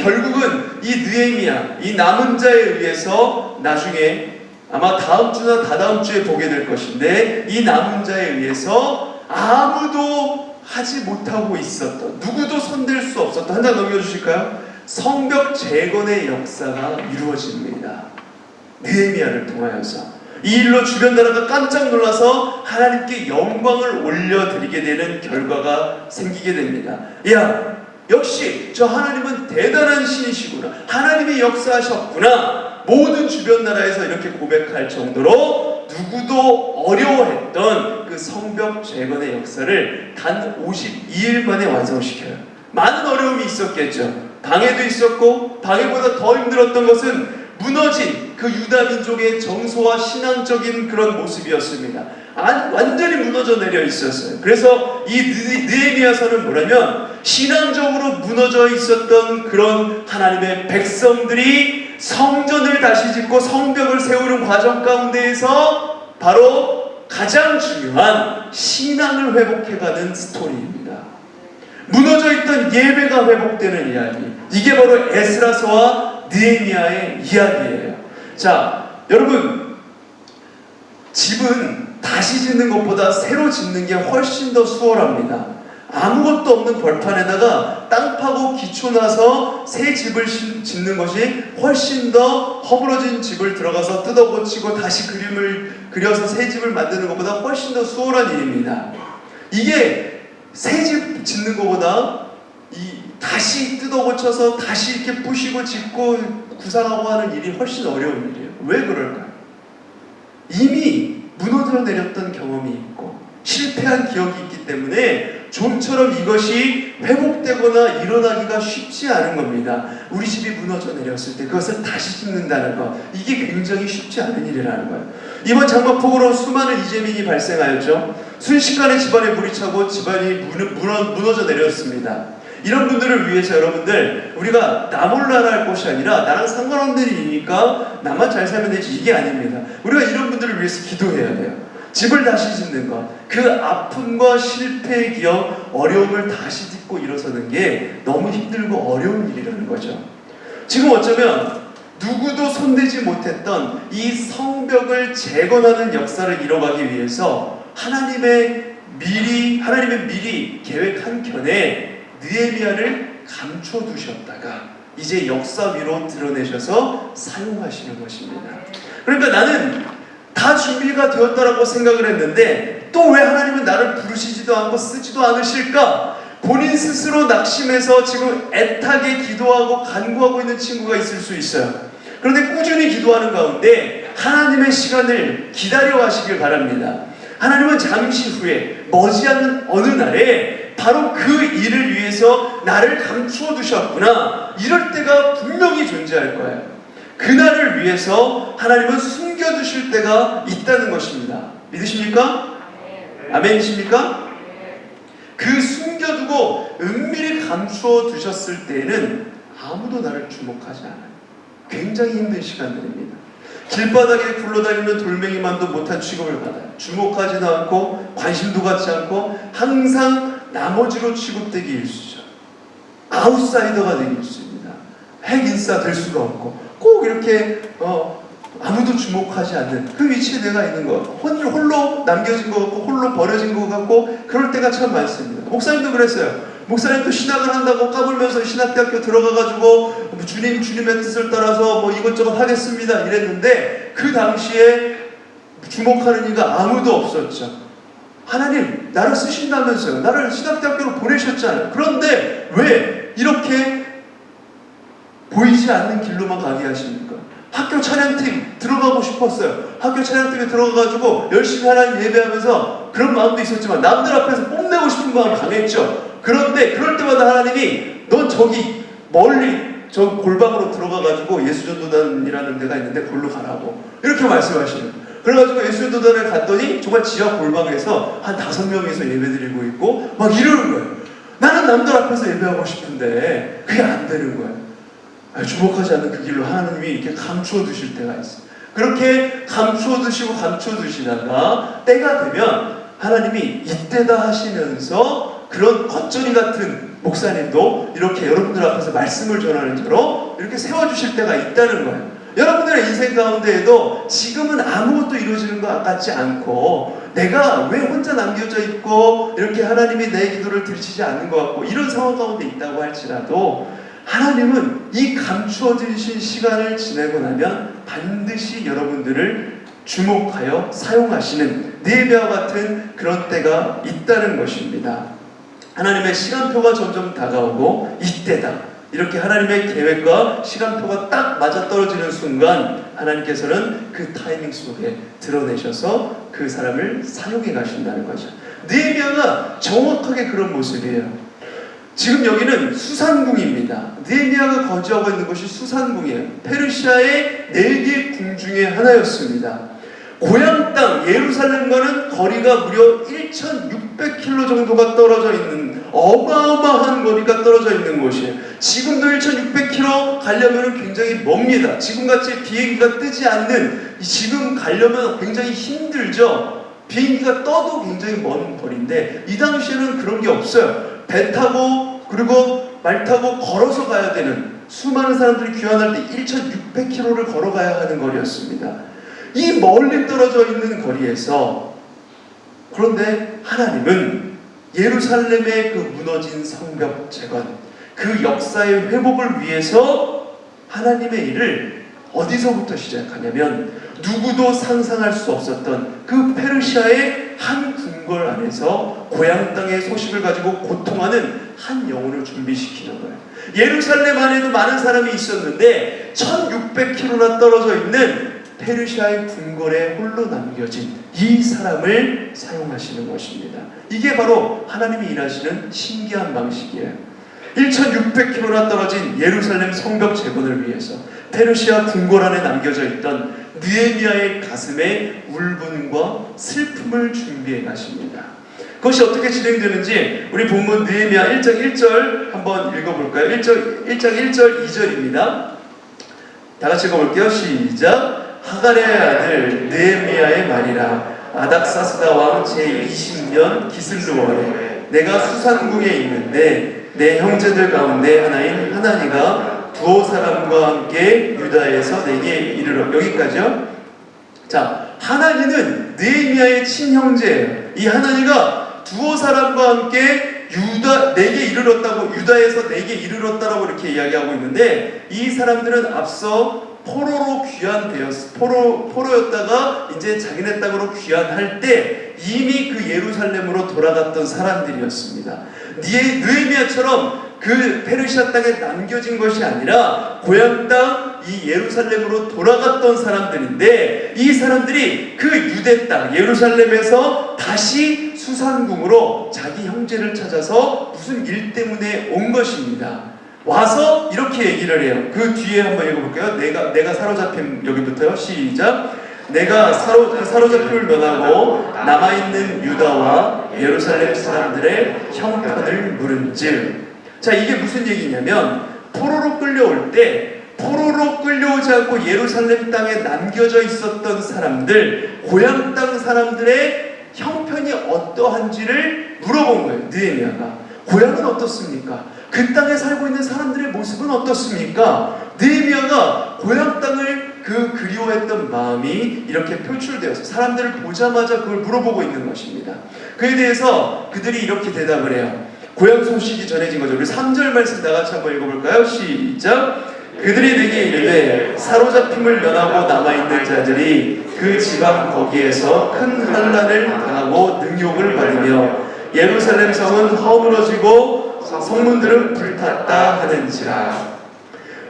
결국은 이 느헤미야, 이 남은 자에 의해서 나중에 아마 다음 주나 다다음 주에 보게 될 것인데, 이 남은 자에 의해서 아무도 하지 못하고 있었던, 누구도 손댈 수 없었던, 한 장 넘겨주실까요? 성벽 재건의 역사가 이루어집니다. 느헤미야를 통하여서. 이 일로 주변 나라가 깜짝 놀라서 하나님께 영광을 올려드리게 되는 결과가 생기게 됩니다. 야, 역시 저 하나님은 대단한 신이시구나, 하나님이 역사하셨구나, 모든 주변 나라에서 이렇게 고백할 정도로 누구도 어려워했던 그 성벽 재건의 역사를 단 52일 만에 완성시켜요. 많은 어려움이 있었겠죠. 방해도 있었고, 방해보다 더 힘들었던 것은 무너진 그 유다 민족의 정서와 신앙적인 그런 모습이었습니다. 완전히 무너져 내려 있었어요. 그래서 이 느헤미야서는 뭐냐면, 신앙적으로 무너져 있었던 그런 하나님의 백성들이 성전을 다시 짓고 성벽을 세우는 과정 가운데에서 바로 가장 중요한 신앙을 회복해가는 스토리입니다. 무너져 있던 예배가 회복되는 이야기, 이게 바로 에스라서와 느헤미야의 이야기예요. 자, 여러분, 집은 다시 짓는 것보다 새로 짓는 게 훨씬 더 수월합니다. 아무것도 없는 벌판에다가 땅 파고 기초 나서 새 집을 짓는 것이 훨씬 더, 허물어진 집을 들어가서 뜯어 고치고 다시 그림을 그려서 새 집을 만드는 것보다 훨씬 더 수월한 일입니다. 이게 새 집 짓는 것보다 다시 뜯어 고쳐서 다시 이렇게 부시고 짓고 구상하고 하는 일이 훨씬 어려운 일이에요. 왜 그럴까요? 이미 무너져 내렸던 경험이 있고 실패한 기억이 있기 때문에 좀처럼 이것이 회복되거나 일어나기가 쉽지 않은 겁니다. 우리 집이 무너져 내렸을 때 그것을 다시 짓는다는 것, 이게 굉장히 쉽지 않은 일이라는 거예요. 이번 장마폭우로 수많은 이재민이 발생하였죠. 순식간에 집안에 물이 차고 집안이 무너져 내렸습니다. 이런 분들을 위해서 여러분들, 우리가 나 몰라라 할 것이 아니라 나랑 상관없는 일이니까 나만 잘 살면 되지, 이게 아닙니다. 우리가 이런 분들을 위해서 기도해야 돼요. 집을 다시 짓는 것, 그 아픔과 실패의 기억, 어려움을 다시 딛고 일어서는 게 너무 힘들고 어려운 일이라는 거죠. 지금 어쩌면 누구도 손대지 못했던 이 성벽을 재건하는 역사를 이뤄가기 위해서 하나님의 미리 계획한 견해 느헤미야를 감춰두셨다가 이제 역사 위로 드러내셔서 사용하시는 것입니다. 그러니까 나는 다 준비가 되었다라고 생각을 했는데 또 왜 하나님은 나를 부르시지도 않고 쓰지도 않으실까? 본인 스스로 낙심해서 지금 애타게 기도하고 간구하고 있는 친구가 있을 수 있어요. 그런데 꾸준히 기도하는 가운데 하나님의 시간을 기다려 하시길 바랍니다. 하나님은 잠시 후에 머지않은 어느 날에 바로 그 일을 위해서 나를 감추어 두셨구나, 이럴 때가 분명히 존재할 거예요. 그날을 위해서 하나님은 숨겨두실 때가 있다는 것입니다. 믿으십니까? 아멘이십니까? 그 숨겨두고 은밀히 감추어 두셨을 때에는 아무도 나를 주목하지 않아요. 굉장히 힘든 시간들입니다. 길바닥에 굴러다니는 돌멩이만도 못한 취급을 받아요. 주목하지도 않고 관심도 갖지 않고 항상 나머지로 취급되기 일쑤죠. 아웃사이더가 되기 일쑤입니다. 핵인싸 될 수가 없고 꼭 이렇게 아무도 주목하지 않는 그 위치에 내가 있는 것, 홀로 남겨진 것 같고 홀로 버려진 것 같고 그럴 때가 참 많습니다. 목사님도 그랬어요. 목사님도 신학을 한다고 까불면서 신학대학교 들어가가지고 주님의 뜻을 따라서 뭐 이것저것 하겠습니다 이랬는데 그 당시에 주목하는 이가 아무도 없었죠. 하나님 나를 쓰신다면서요. 나를 신학대학교로 보내셨잖아요. 그런데 왜 이렇게 보이지 않는 길로만 가게 하십니까? 학교 찬양팀 들어가고 싶었어요. 학교 찬양팀에 들어가가지고 열심히 하나님 예배하면서 그런 마음도 있었지만 남들 앞에서 뽐내고 싶은 마음 강했죠. 그런데 그럴 때마다 하나님이 넌 저기 멀리 저 골방으로 들어가가지고 예수전도단이라는 데가 있는데 거기로 가라고 이렇게 말씀하시는. 그래가지고 예수전도단을 갔더니 정말 지하 골방에서 한 5명이서 예배드리고 있고 막 이러는 거예요. 나는 남들 앞에서 예배하고 싶은데 그게 안 되는 거예요. 주목하지 않는 그 길로 하나님이 이렇게 감추어 두실 때가 있어요. 그렇게 감추어 두시고 감추어 두시다가 때가 되면 하나님이 이때다 하시면서 그런 겉절이 같은 목사님도 이렇게 여러분들 앞에서 말씀을 전하는 자로 이렇게 세워주실 때가 있다는 거예요. 여러분들의 인생 가운데에도 지금은 아무것도 이루어지는 것 같지 않고 내가 왜 혼자 남겨져 있고 이렇게 하나님이 내 기도를 들으시지 않는 것 같고 이런 상황 가운데 있다고 할지라도 하나님은 이 감추어지신 시간을 지내고 나면 반드시 여러분들을 주목하여 사용하시는 느헤미야와 같은 그런 때가 있다는 것입니다. 하나님의 시간표가 점점 다가오고 이때다. 이렇게 하나님의 계획과 시간표가 딱 맞아떨어지는 순간 하나님께서는 그 타이밍 속에 드러내셔서 그 사람을 사용해 가신다는 거죠. 느헤미야가 정확하게 그런 모습이에요. 지금 여기는 수산궁입니다. 느헤미야가 거주하고 있는 곳이 수산궁이에요. 페르시아의 4개 궁 중에 하나였습니다. 고향 땅 예루살렘과는 거리가 무려 1,600km 정도가 떨어져 있는 어마어마한 거리가 떨어져 있는 곳이에요. 지금도 1,600km 가려면 굉장히 멉니다. 지금같이 비행기가 뜨지 않는 지금 가려면 굉장히 힘들죠. 비행기가 떠도 굉장히 먼 거리인데 이 당시에는 그런 게 없어요. 배 타고 그리고 말 타고 걸어서 가야 되는 수많은 사람들이 귀환할 때 1,600km를 걸어가야 하는 거리였습니다. 이 멀리 떨어져 있는 거리에서 그런데 하나님은 예루살렘의 그 무너진 성벽 재건 그 역사의 회복을 위해서 하나님의 일을 어디서부터 시작하냐면 누구도 상상할 수 없었던 그 페르시아의 한 궁궐 안에서 고향 땅의 소식을 가지고 고통하는 한 영혼을 준비시키는 거예요. 예루살렘 안에도 많은 사람이 있었는데 1600km나 떨어져 있는 페르시아의 궁궐에 홀로 남겨진 이 사람을 사용하시는 것입니다. 이게 바로 하나님이 일하시는 신기한 방식이에요. 1600km나 떨어진 예루살렘 성벽 재건을 위해서 페르시아 궁궐 안에 남겨져 있던 느헤미야의 가슴에 울분과 슬픔을 준비해 가십니다. 그것이 어떻게 진행되는지 우리 본문 느헤미야 1장 1절 한번 읽어볼까요? 1장 1절 2절입니다. 다 같이 읽어볼게요. 시작. 하갈의 아들 느헤미야의 말이라. 아닥사스다 왕 제20년 기슬루월에 내가 수산궁에 있는데 내 형제들 가운데 하나인 하나니가 두어 사람과 함께 유다에서 내게 이르러. 여기까지요. 자, 하나니는 느헤미야의 친형제예요. 이 하나니가 두어 사람과 함께 내게 이르렀다고, 유다에서 내게 이르렀다라고 이렇게 이야기하고 있는데 이 사람들은 앞서 포로였다가 이제 자기네 땅으로 귀환할 때 이미 그 예루살렘으로 돌아갔던 사람들이었습니다. 느헤미야처럼 그 페르시아 땅에 남겨진 것이 아니라 고향 땅 이 예루살렘으로 돌아갔던 사람들인데 이 사람들이 그 유대 땅 예루살렘에서 다시 수산궁으로 자기 형제를 찾아서 무슨 일 때문에 온 것입니다. 와서 이렇게 얘기를 해요. 그 뒤에 한번 읽어볼게요. 내가 사로잡힌, 여기부터요. 시작. 내가 사로잡힘을 면하고 남아있는 유다와 예루살렘 사람들의 형편을 물은즉. 자, 이게 무슨 얘기냐면 포로로 끌려올 때 포로로 끌려오지 않고 예루살렘 땅에 남겨져 있었던 사람들, 고향 땅 사람들의 형편이 어떠한지를 물어본 거예요. 느헤미야가. 고향은 어떻습니까? 그 땅에 살고 있는 사람들의 모습은 어떻습니까? 느헤미야가 고향 땅을 그리워했던 마음이 이렇게 표출되어서 사람들을 보자마자 그걸 물어보고 있는 것입니다. 그에 대해서 그들이 이렇게 대답을 해요. 고향 소식이 전해진 거죠. 우리 3절 말씀 다 같이 한번 읽어볼까요? 시작. 그들이 내게 이르되 사로잡힘을 면하고 남아있는 자들이 그 지방 거기에서 큰 환난을 당하고 능욕을 받으며 예루살렘 성은 허물어지고 성문들은 불탔다 하는지라.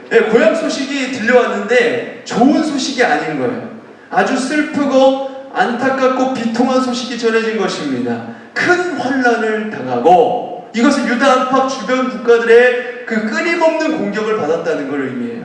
네, 고향 소식이 들려왔는데 좋은 소식이 아닌 거예요. 아주 슬프고 안타깝고 비통한 소식이 전해진 것입니다. 큰 환난을 당하고 이것은 유다 안팎 주변 국가들의 그 끊임없는 공격을 받았다는 걸 의미해요.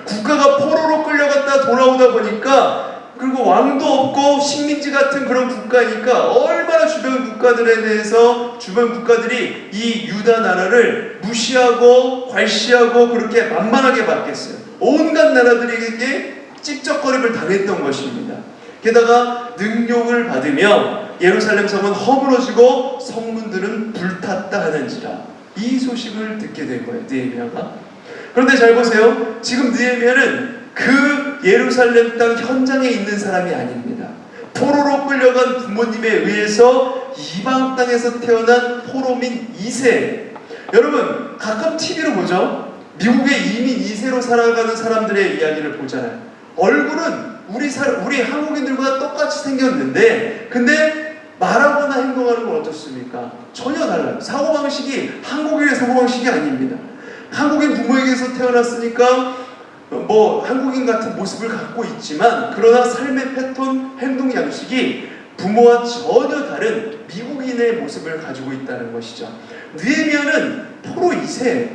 국가가 포로로 끌려갔다 돌아오다 보니까 그리고 왕도 없고 식민지 같은 그런 국가니까 얼마나 주변 국가들에 대해서 주변 국가들이 이 유다 나라를 무시하고 괄시하고 그렇게 만만하게 봤겠어요. 온갖 나라들에게 찝쩍거림을 당했던 것입니다. 게다가 능욕을 받으며 예루살렘 성은 허물어지고 성문들은 불탔다 하는지라. 이 소식을 듣게 된 거예요, 느헤미야가. 그런데 잘 보세요. 지금 느헤미야는 그 예루살렘 땅 현장에 있는 사람이 아닙니다. 포로로 끌려간 부모님에 의해서 이방 땅에서 태어난 포로민 2세. 여러분 가끔 TV로 보죠. 미국의 이민 2세로 살아가는 사람들의 이야기를 보잖아요. 얼굴은 우리 한국인들과 똑같이 생겼는데 근데 말하거나 행동하는 건 어떻습니까? 전혀 달라요. 사고방식이 한국인의 사고방식이 아닙니다. 한국인 부모에게서 태어났으니까 한국인 같은 모습을 갖고 있지만 그러나 삶의 패턴, 행동 양식이 부모와 전혀 다른 미국인의 모습을 가지고 있다는 것이죠. 느헤미야는 포로 2세,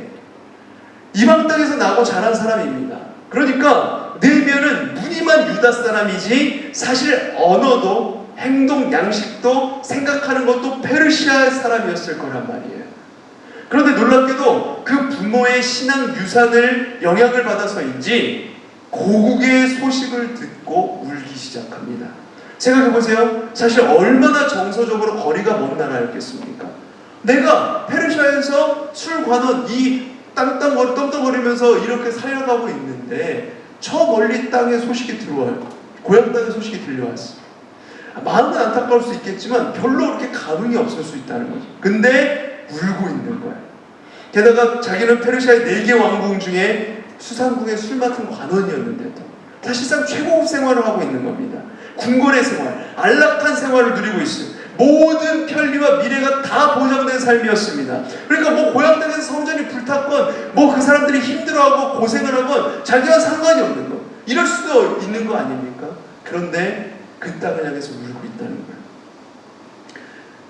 이방 땅에서 나고 자란 사람입니다. 그러니까 느헤미야는 무늬만 유다 사람이지 사실 언어도 행동 양식도 생각하는 것도 페르시아 사람이었을 거란 말이에요. 그런데 놀랍게도 그 부모의 신앙 유산을 영향을 받아서인지 고국의 소식을 듣고 울기 시작합니다. 생각해보세요. 사실 얼마나 정서적으로 거리가 먼 나라였겠습니까? 내가 페르시아에서 술관원 이 떵떵거리면서 이렇게 살아가고 있는데 저 멀리 땅의 소식이 들어와요. 고향 땅의 소식이 들려왔어요. 마음은 안타까울 수 있겠지만 별로 그렇게 감흥이 없을 수 있다는 거죠. 근데 울고 있는 거예요. 게다가 자기는 페르시아의 4개 왕궁 중에 수상궁의 술 맡은 관원이었는데도 사실상 최고급 생활을 하고 있는 겁니다. 궁궐의 생활, 안락한 생활을 누리고 있어요. 모든 편리와 미래가 다 보장된 삶이었습니다. 그러니까 고향 땅에서 성전이 불탔건 그 사람들이 힘들어하고 고생을 하건 자기와 상관이 없는 거. 이럴 수도 있는 거 아닙니까? 그런데 그 땅을 향해서 울고 있다는 거예요.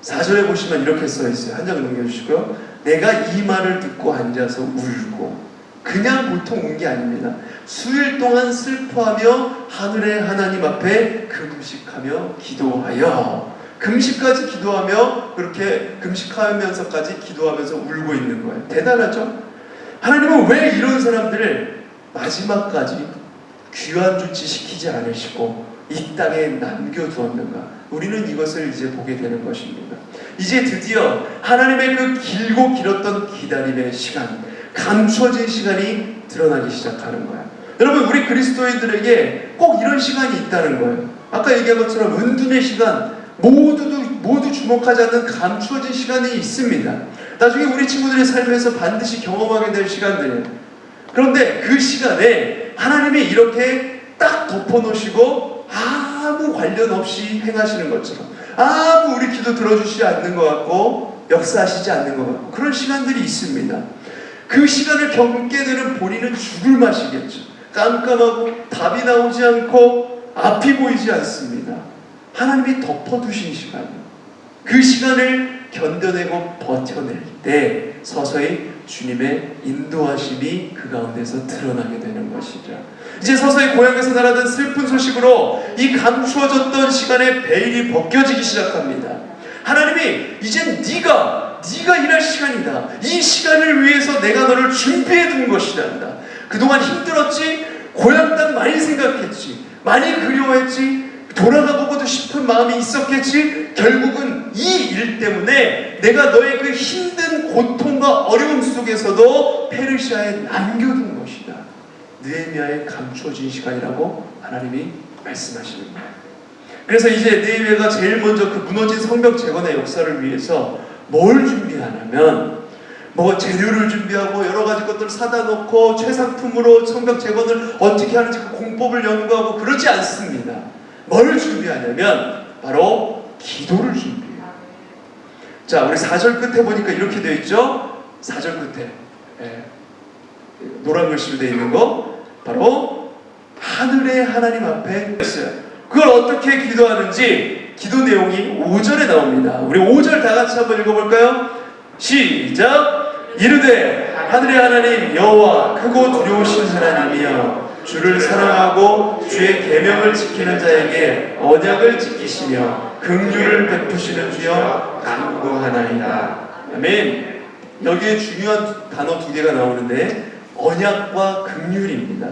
4절에 보시면 이렇게 써 있어요. 한 장 넘겨주시고요. 내가 이 말을 듣고 앉아서 울고, 그냥 보통 운 게 아닙니다. 수일 동안 슬퍼하며 하늘의 하나님 앞에 금식하며 기도하여, 금식까지 기도하며 그렇게 금식하면서까지 기도하면서 울고 있는 거예요. 대단하죠? 하나님은 왜 이런 사람들을 마지막까지 귀환 조치 시키지 않으시고 이 땅에 남겨두었는가? 우리는 이것을 이제 보게 되는 것입니다. 이제 드디어 하나님의 그 길고 길었던 기다림의 시간, 감춰진 시간이 드러나기 시작하는 거예요. 여러분, 우리 그리스도인들에게 꼭 이런 시간이 있다는 거예요. 아까 얘기한 것처럼 은둔의 시간, 모두 주목하지 않는 감추어진 시간이 있습니다. 나중에 우리 친구들의 삶에서 반드시 경험하게 될 시간들이에요. 그런데 그 시간에 하나님이 이렇게 딱 덮어놓으시고 아무 관련 없이 행하시는 것처럼, 아무 우리 기도 들어주시지 않는 것 같고 역사하시지 않는 것 같고 그런 시간들이 있습니다. 그 시간을 겪게 되는 본인은 죽을 맛이겠죠. 깜깜하고 답이 나오지 않고 앞이 보이지 않습니다. 하나님이 덮어두신 시간이에요. 그 시간을 견뎌내고 버텨낼 때 서서히 주님의 인도하심이 그 가운데서 드러나게 되는 것이죠. 이제 서서히 고향에서 날아든 슬픈 소식으로 이 감추어졌던 시간의 베일이 벗겨지기 시작합니다. 하나님이 이젠 네가 일할 시간이다. 이 시간을 위해서 내가 너를 준비해 둔 것이란다. 그동안 힘들었지, 고향 땅 많이 생각했지, 많이 그리워했지, 돌아가 보고도 싶은 마음이 있었겠지. 결국은 이 일 때문에 내가 너의 그 힘든 고통과 어려움 속에서도 페르시아에 남겨둔 것이다. 느헤미야의 감추어진 시간이라고 하나님이 말씀하시는 거예요. 그래서 이제 느헤미야가 제일 먼저 그 무너진 성벽 재건의 역사를 위해서 뭘 준비하냐면 재료를 준비하고 여러 가지 것들을 사다 놓고 최상품으로 성벽 재건을 어떻게 하는지 그 공법을 연구하고 그러지 않습니다. 뭘 준비하냐면 바로 기도를 준비해요. 자, 우리 4절 끝에 보니까 이렇게 되어 있죠. 4절 끝에 노란 글씨로 되어 있는 거 바로 하늘의 하나님 앞에 있어요. 그걸 어떻게 기도하는지 기도 내용이 5절에 나옵니다. 우리 5절 다 같이 한번 읽어볼까요? 시작! 이르되 하늘의 하나님 여호와 크고 두려우신 하나님이여, 주를 사랑하고 주의 계명을 지키는 자에게 언약을 지키시며 긍휼을 베푸시는 주여 간구하나이다. 아멘. 여기에 중요한 단어 2개가 나오는데 언약과 긍휼입니다.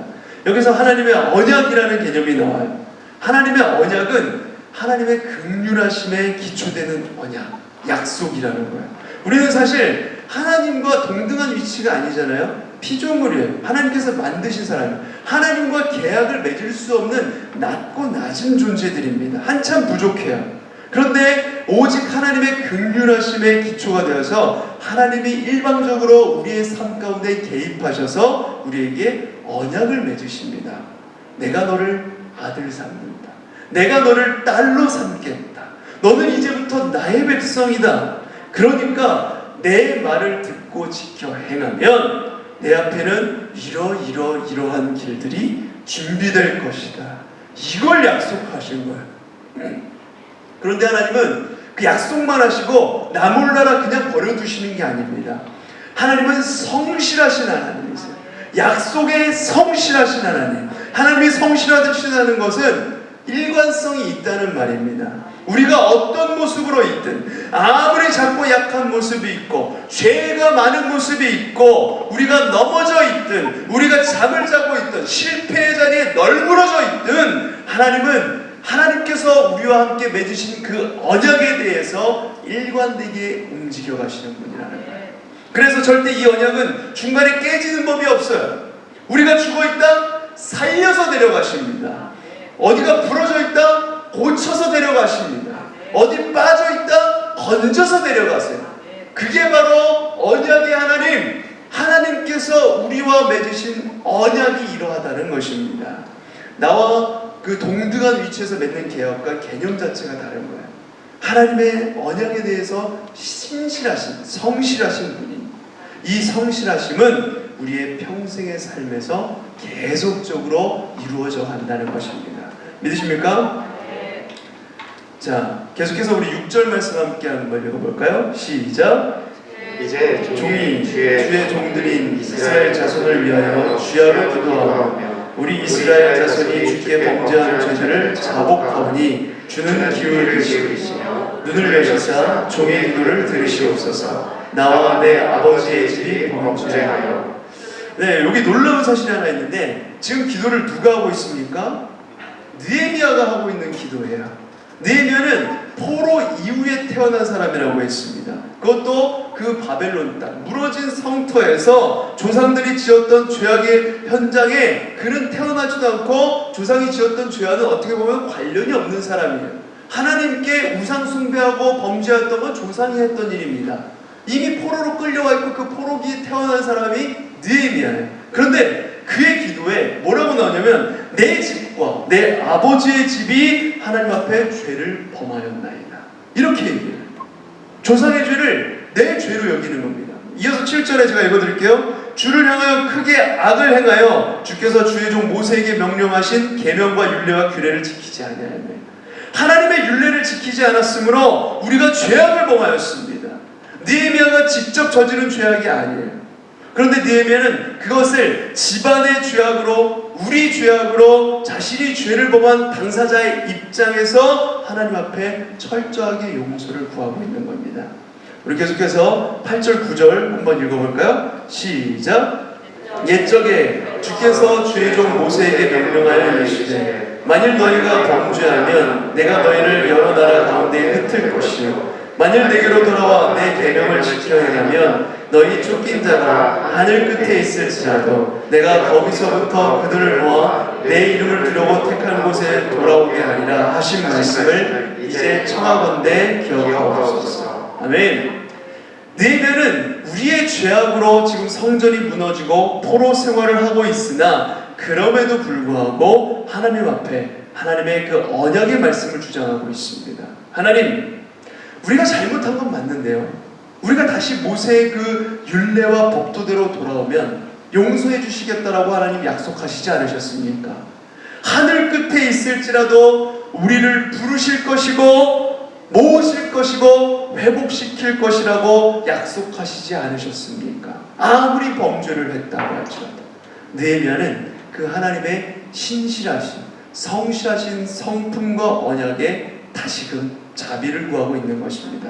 여기서 하나님의 언약이라는 개념이 나와요. 하나님의 언약은 하나님의 긍휼하심에 기초되는 언약, 약속이라는 거예요. 우리는 사실 하나님과 동등한 위치가 아니잖아요. 피조물이에요. 하나님께서 만드신 사람, 하나님과 계약을 맺을 수 없는 낮고 낮은 존재들입니다. 한참 부족해요. 그런데 오직 하나님의 긍휼하심의 기초가 되어서 하나님이 일방적으로 우리의 삶 가운데 개입하셔서 우리에게 언약을 맺으십니다. 내가 너를 아들 삼는다. 내가 너를 딸로 삼겠다. 너는 이제부터 나의 백성이다. 그러니까 내 말을 듣고 지켜 행하면 내 앞에는 이러한 길들이 준비될 것이다. 이걸 약속하신 거예요. 그런데 하나님은 그 약속만 하시고 나 몰라라 그냥 버려두시는 게 아닙니다. 하나님은 성실하신 하나님이세요. 약속에 성실하신 하나님. 하나님이 성실하시다는 것은 일관성이 있다는 말입니다. 우리가 어떤 모습으로 있든 아무리 작고 약한 모습이 있고 죄가 많은 모습이 있고 우리가 넘어져 있든 우리가 잠을 자고 있든 실패의 자리에 널브러져 있든 하나님은 하나님께서 우리와 함께 맺으신 그 언약에 대해서 일관되게 움직여 가시는 분이라는 거예요. 그래서 절대 이 언약은 중간에 깨지는 법이 없어요. 우리가 죽어있다 살려서 데려가십니다. 어디가 부러져 있다 고쳐서 데려가십니다. 어디 빠져있다 건져서 데려가세요. 그게 바로 언약의 하나님, 하나님께서 우리와 맺으신 언약이 이러하다는 것입니다. 나와 그 동등한 위치에서 맺는 계약과 개념 자체가 다른 거예요. 하나님의 언약에 대해서 신실하신, 성실하신 분이, 이 성실하심은 우리의 평생의 삶에서 계속적으로 이루어져 간다는 것입니다. 믿으십니까? 자, 계속해서 우리 6절 말씀 함께 한번 읽어볼까요? 시작. 이제 종이 주의 종들인 이스라엘 자손을 위하여 주야로 기도하며 우리 이스라엘 자손이 주께 범죄한 죄들을 자복하오니 주는 기울을 기울이시며 눈을 여시사 종의 기도를 들으시옵소서. 나와 내 아버지의 집이 범죄하여. 네, 여기 놀라운 사실이 하나 있는데 지금 기도를 누가 하고 있습니까? 느헤미야가 하고 있는 기도예요. 느헤미야는 포로 이후에 태어난 사람이라고 했습니다. 그것도 그 바벨론 땅 무너진 성터에서 조상들이 지었던 죄악의 현장에 그는 태어나지도 않고 조상이 지었던 죄와는 어떻게 보면 관련이 없는 사람이에요. 하나님께 우상 숭배하고 범죄했던 건 조상이 했던 일입니다. 이미 포로로 끌려와 있고 그 포로기에 태어난 사람이 느헤미야예요. 그런데 그의 기도에 뭐라고 나오냐면 내 집과 내 아버지의 집이 하나님 앞에 죄를 범하였나이다. 이렇게 얘기해요. 조상의 죄를 내 죄로 여기는 겁니다. 이어서 7절에 제가 읽어드릴게요. 주를 향하여 크게 악을 행하여 주께서 주의 종 모세에게 명령하신 계명과 율례와 규례를 지키지 아니하였네. 하나님의 율례를 지키지 않았으므로 우리가 죄악을 범하였습니다. 느헤미야가 직접 저지른 죄악이 아니에요. 그런데 느헤미야는 그것을 집안의 죄악으로, 우리 죄악으로 자신이 죄를 범한 당사자의 입장에서 하나님 앞에 철저하게 용서를 구하고 있는 겁니다. 우리 계속해서 8절 9절 한번 읽어볼까요? 시작. 옛적에 주께서 주의 종 모세에게 명령하여 이르시되 만일 너희가 범죄하면 내가 너희를 여러 나라 가운데 흩을 것이요 만일 내게로 돌아와 내 계명을 지켜 행하면 너희 쫓긴 자가 하늘 끝에 있을지라도 내가 거기서부터 그들을 모아 내 이름을 두려고 택한 곳에 돌아오게 하리라 하신 말씀을 이제 청하건대 기억하옵소서. 아멘. 느헤미야는 우리의 죄악으로 지금 성전이 무너지고 포로 생활을 하고 있으나 그럼에도 불구하고 하나님 앞에 하나님의 그 언약의 말씀을 주장하고 있습니다. 하나님, 우리가 잘못한 건 맞는데요. 우리가 다시 모세의 그 율례와 법도대로 돌아오면 용서해 주시겠다라고 하나님 약속하시지 않으셨습니까? 하늘 끝에 있을지라도 우리를 부르실 것이고 모으실 것이고 회복시킬 것이라고 약속하시지 않으셨습니까? 아무리 범죄를 했다고 할지라도. 느헤미야는 그 하나님의 신실하신 성실하신 성품과 언약에 다시금 자비를 구하고 있는 것입니다.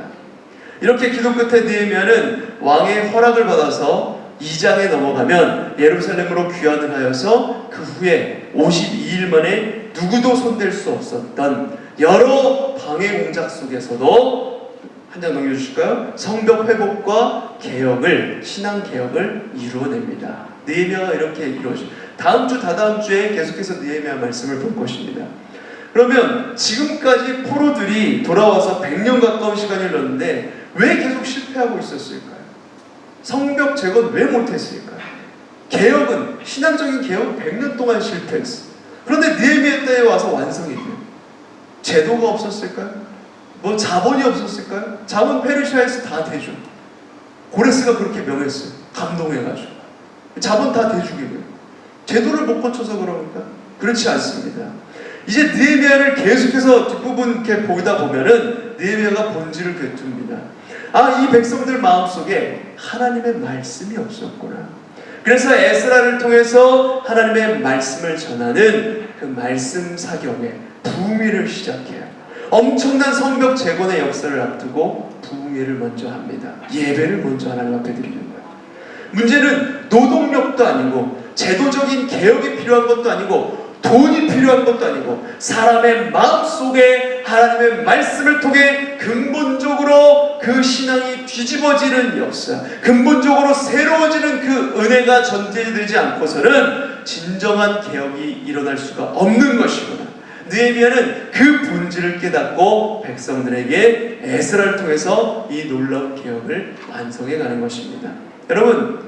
이렇게 기도 끝에 느헤미야는 왕의 허락을 받아서 2장에 넘어가면 예루살렘으로 귀환을 하여서 그 후에 52일 만에 누구도 손댈 수 없었던 여러 방해 공작 속에서도 한 장 넘겨주실까요? 성벽 회복과 개혁을, 신앙 개혁을 이루어냅니다. 느헤미야가 이렇게 이루어져. 다음 주, 다다음 주에 계속해서 느헤미야 말씀을 볼 것입니다. 그러면 지금까지 포로들이 돌아와서 100년 가까운 시간이 흘렀는데 왜 계속 실패하고 있었을까요? 성벽 재건 왜 못했을까요? 개혁은, 신앙적인 개혁 100년 동안 실패했어. 그런데 느헤미야 때에 와서 완성이 돼요. 제도가 없었을까요? 뭐 자본이 없었을까요? 자본 페르시아에서 다 대줘. 고레스가 그렇게 명했어요. 감동해가지고. 자본 다 대주기고요. 제도를 못 고쳐서 그러니까? 그렇지 않습니다. 이제 느헤미야를 계속해서 뒷부분 이렇게 보다 보면은 느헤미야가 본질을 되툽니다. 아, 이 백성들 마음속에 하나님의 말씀이 없었구나. 그래서 에스라를 통해서 하나님의 말씀을 전하는 그 말씀 사경의 부흥회를 시작해요. 엄청난 성벽 재건의 역사를 앞두고 부흥회를 먼저 합니다. 예배를 먼저 하나님 앞에 드리는 거예요. 문제는 노동력도 아니고 제도적인 개혁이 필요한 것도 아니고 돈이 필요한 것도 아니고 사람의 마음속에 하나님의 말씀을 통해 근본적으로 그 신앙이 뒤집어지는 역사, 근본적으로 새로워지는 그 은혜가 전제되지 않고서는 진정한 개혁이 일어날 수가 없는 것이구나. 느헤미야는 그 본질을 깨닫고 백성들에게 에스라를 통해서 이 놀라운 개혁을 완성해 가는 것입니다. 여러분,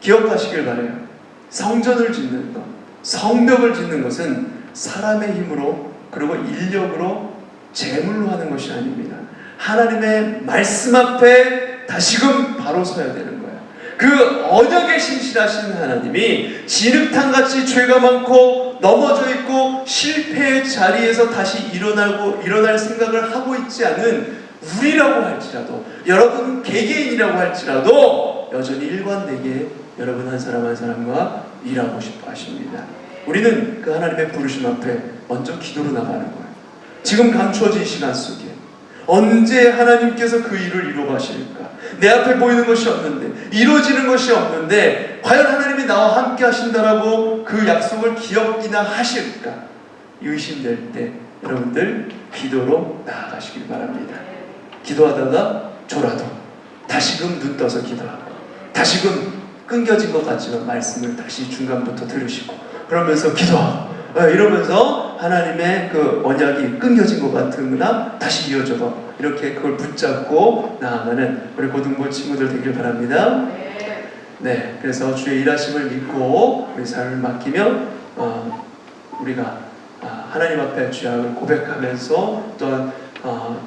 기억하시길 바라요. 성전을 짓는 것, 성벽을 짓는 것은 사람의 힘으로 그리고 인력으로 재물로 하는 것이 아닙니다. 하나님의 말씀 앞에 다시금 바로 서야 되는 거예요. 그 언약에 신실하신 하나님이 진흙탕같이 죄가 많고 넘어져 있고 실패의 자리에서 다시 일어날 생각을 하고 있지 않은 우리라고 할지라도, 여러분 개개인이라고 할지라도 여전히 일관되게 여러분 한 사람 한 사람과 일하고 싶어 하십니다. 우리는 그 하나님의 부르심 앞에 먼저 기도로 나가는 거예요. 지금 감추어진 시간 속에 언제 하나님께서 그 일을 이루어 가실까? 내 앞에 보이는 것이 없는데, 이루어지는 것이 없는데 과연 하나님이 나와 함께 하신다라고 그 약속을 기억이나 하실까? 의심될 때 여러분들 기도로 나아가시길 바랍니다. 기도하다가 졸아도 다시금 눈 떠서 기도하고, 다시금 끊겨진 것 같지만 말씀을 다시 중간부터 들으시고, 그러면서 기도하고, 이러면서 하나님의 그 언약이 끊겨진 것 같으나 다시 이어져도 이렇게 그걸 붙잡고 나아가는 우리 고등부 친구들 되길 바랍니다. 네, 그래서 주의 일하심을 믿고 우리 삶을 맡기며 우리가 하나님 앞에 죄악을 고백하면서 또한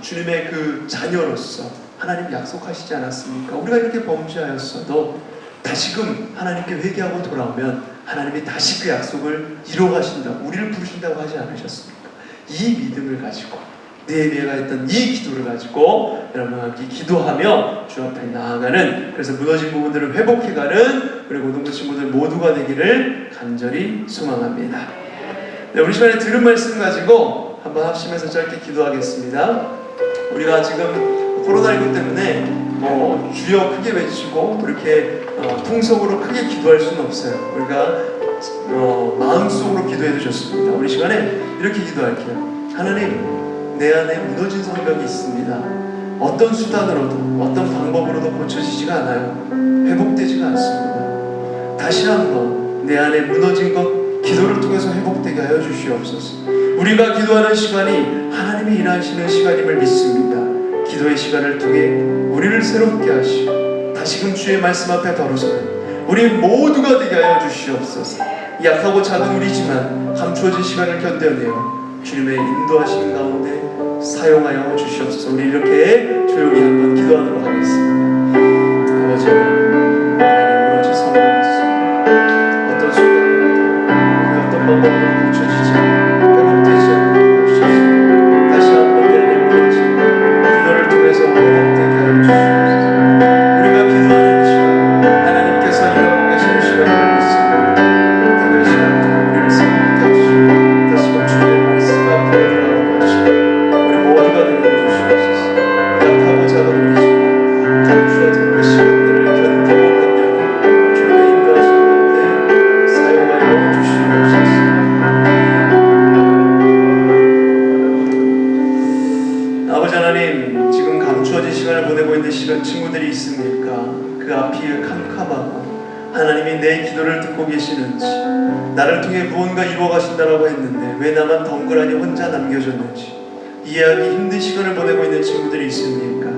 주님의 그 자녀로서 하나님 약속하시지 않았습니까? 우리가 이렇게 범죄하였어도 다시금 하나님께 회개하고 돌아오면 하나님이 다시 그 약속을 이루어가신다고, 우리를 부르신다고 하지 않으셨습니까? 이 믿음을 가지고, 느헤미야가 했던 이 기도를 가지고 여러분과 함께 기도하며 주 앞에 나아가는, 그래서 무너진 부분들을 회복해가는 우리 고등부 친구들 모두가 되기를 간절히 소망합니다. 네, 우리 시간에 들은 말씀 가지고 한번 합심해서 짧게 기도하겠습니다. 우리가 지금 코로나19 때문에 주여 크게 외치고 이렇게 통성으로 크게 기도할 수는 없어요. 우리가 마음속으로 기도해도 좋습니다. 우리 시간에 이렇게 기도할게요. 하나님, 내 안에 무너진 성벽이 있습니다. 어떤 수단으로도 어떤 방법으로도 고쳐지지가 않아요. 회복되지가 않습니다. 다시 한번 내 안에 무너진 것 기도를 통해서 회복되게 하여 주시옵소서. 우리가 기도하는 시간이 하나님이 일하시는 시간임을 믿습니다. 기도의 시간을 통해 우리를 새롭게 하시고 다시금 주의 말씀 앞에 바로 서는 우리 모두가 되게 하여 주시옵소서. 약하고 작은 우리지만 감추어진 시간을 견뎌내어 주님의 인도하심 가운데 사용하여 주시옵소서. 우리 이렇게 조용히 한번 기도하도록 하겠습니다. 아버지 하나님, 내 안에 무너진 성벽이 있습니다. 어떤 순간이라도 그 어떤 방법으로 고쳐지지 않고 회복되지 않고 주셔서 다시 한번 내 안에 무너진 기도를 통해서 회복되게 하여 주시옵소서. 우리가 기도하는 시간, 하나님께서 일하고 계시는 시간을 믿습니다. 그 시간 동안 우리를 새롭게 하시고 다시금 주의 말씀 앞에 돌아오게 하시고 우리 모두가 되게 해주시옵소서. 약하고 작은 우리지만 감추어진 그 시간들을 견디고 견뎌내 내 기도를 듣고 계시는지, 나를 통해 무언가 이루어 가신다라고 했는데 왜 나만 덩그러니 혼자 남겨졌는지 이해하기 힘든 시간을 보내고 있는 친구들이 있습니까?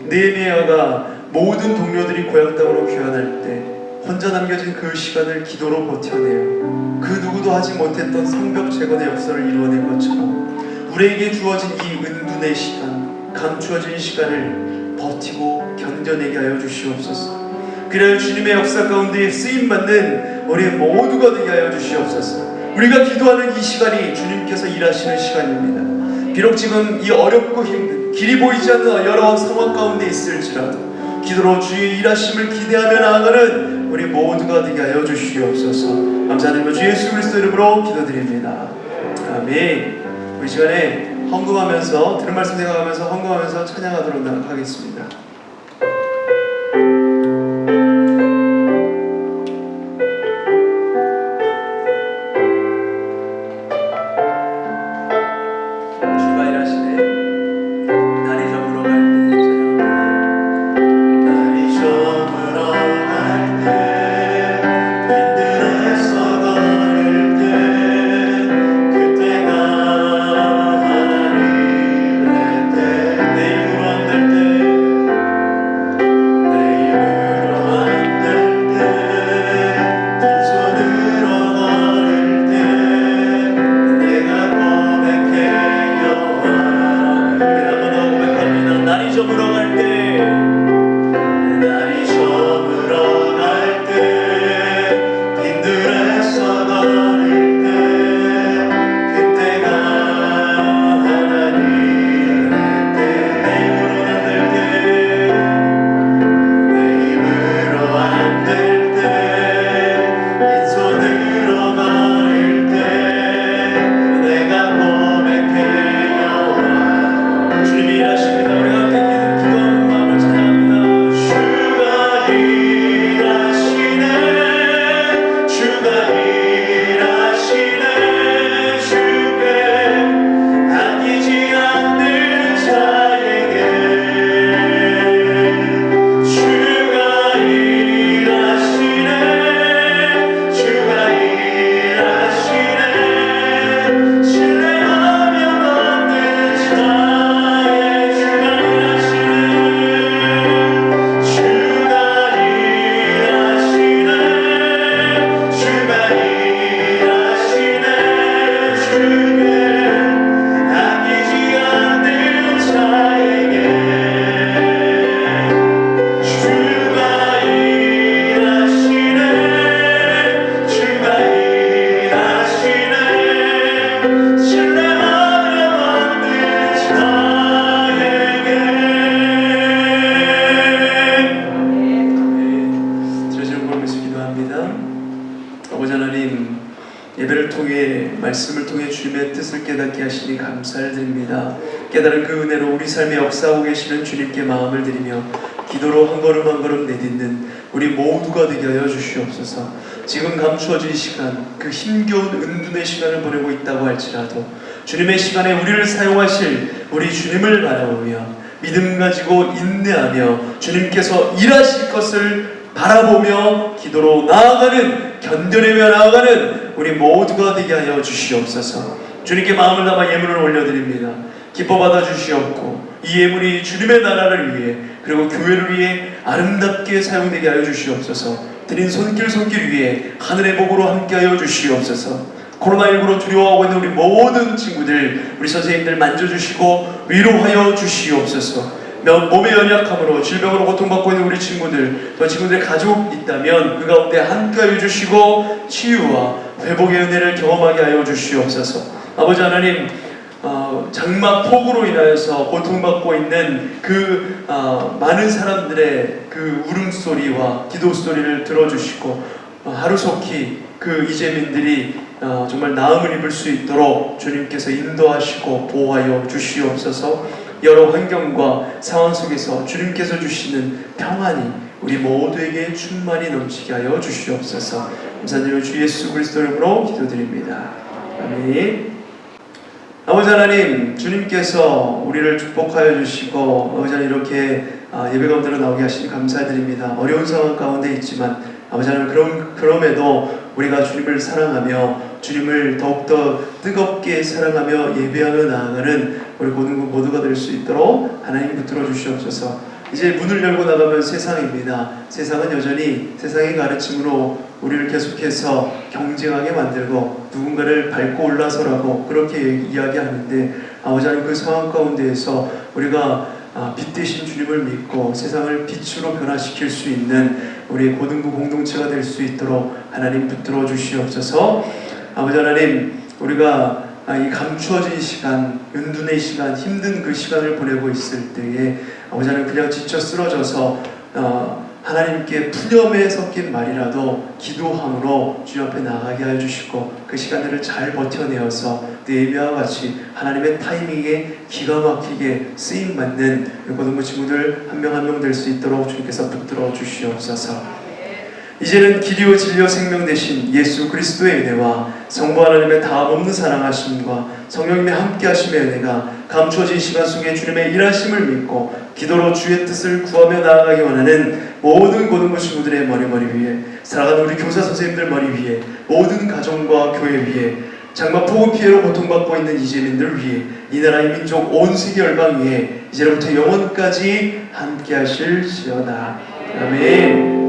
느헤미야가 모든 동료들이 고향 땅으로 귀환할 때 혼자 남겨진 그 시간을 기도로 버텨내요. 그 누구도 하지 못했던 성벽 재건의 역사를 이루어낸 것처럼 우리에게 주어진 이 은둔의 시간, 감추어진 시간을 버티고 견뎌내게 하여 주시옵소서. 그래야 주님의 역사 가운데 쓰임받는 우리 모두가 되게 하여 주시옵소서. 우리가 기도하는 이 시간이 주님께서 일하시는 시간입니다. 비록 지금 이 어렵고 힘든 길이 보이지 않는 여러 상황 가운데 있을지라도 기도로 주의 일하심을 기대하며 나아가는 우리 모두가 되게 하여 주시옵소서. 감사드리며 주 예수 그리스도 이름으로 기도드립니다. 아멘. 우리 시간에 헌금하면서 들은 말씀 생각하면서 헌금하면서 찬양하도록 하겠습니다. 말씀을 통해 주님의 뜻을 깨닫게 하시니 감사를 드립니다. 깨달은 그 은혜로 우리 삶에 역사하고 계시는 주님께 마음을 드리며 기도로 한 걸음 한 걸음 내딛는 우리 모두가 되게 하여 주시옵소서. 지금 감추어진 시간, 그 힘겨운 은둔의 시간을 보내고 있다고 할지라도 주님의 시간에 우리를 사용하실 우리 주님을 바라보며 믿음 가지고 인내하며 주님께서 일하실 것을 바라보며 기도로 나아가는, 견뎌내며 나아가는 우리 모두가 되게 하여 주시옵소서. 주님께 마음을 담아 예물을 올려드립니다. 기뻐 받아 주시옵고 이 예물이 주님의 나라를 위해 그리고 교회를 위해 아름답게 사용되게 하여 주시옵소서. 드린 손길 위에 하늘의 복으로 함께하여 주시옵소서. 코로나19로 두려워하고 있는 우리 모든 친구들, 우리 선생님들 만져주시고 위로하여 주시옵소서. 몸의 연약함으로 질병으로 고통받고 있는 우리 친구들, 저 친구들의 가족 있다면 그 가운데 함께하여 주시고 치유와 회복의 은혜를 경험하게 하여 주시옵소서. 아버지 하나님, 장막 폭우로 인하여서 고통받고 있는 그 많은 사람들의 그 울음소리와 기도소리를 들어주시고 하루속히 그 이재민들이 정말 나음을 입을 수 있도록 주님께서 인도하시고 보호하여 주시옵소서. 여러 환경과 상황 속에서 주님께서 주시는 평안이 우리 모두에게 충만히 넘치게 하여 주시옵소서. 감사드리며 주 예수 그리스도 이름으로 기도드립니다. 아멘. 아버지 하나님, 주님께서 우리를 축복하여 주시고 아버지 하나님 이렇게 예배 가운데로 나오게 하시니 감사드립니다. 어려운 상황 가운데 있지만 아버지 하나님 그럼에도 우리가 주님을 사랑하며 주님을 더욱더 뜨겁게 사랑하며 예배하며 나아가는 우리 고등부 모두가 될 수 있도록 하나님 붙들어 주시옵소서. 이제 문을 열고 나가면 세상입니다. 세상은 여전히 세상의 가르침으로 우리를 계속해서 경쟁하게 만들고 누군가를 밟고 올라서라고 그렇게 이야기하는데 아버지 하나님 그 상황 가운데에서 우리가 빛 대신 주님을 믿고 세상을 빛으로 변화시킬 수 있는 우리 고등부 공동체가 될 수 있도록 하나님 붙들어 주시옵소서. 아버지 하나님 우리가 이 감추어진 시간, 은둔의 시간, 힘든 그 시간을 보내고 있을 때에 아버지 하나님 그냥 지쳐 쓰러져서 하나님께 푸념에 섞인 말이라도 기도함으로 주님 앞에 나가게 해주시고 그 시간들을 잘 버텨내어서 내 예배와 같이 하나님의 타이밍에 기가 막히게 쓰임받는 고등부 친구들 한 명 한 명 될 수 있도록 주님께서 붙들어 주시옵소서. 이제는 길이요 진리요 생명 되신 예수 그리스도의 은혜와 성부 하나님의 다함없는 사랑하심과 성령님의 함께하심의 은혜가 감추어진 시간 속에 주님의 일하심을 믿고 기도로 주의 뜻을 구하며 나아가기 원하는 모든 고등부 친구들의 머리 위에 사랑하는 우리 교사 선생님들 머리 위에 모든 가정과 교회 위에 장마 폭우 피해로 고통받고 있는 이재민들 위에 이 나라의 민족 온 세계 열방 위에 이제로부터 영원까지 함께하실지어다. 아멘.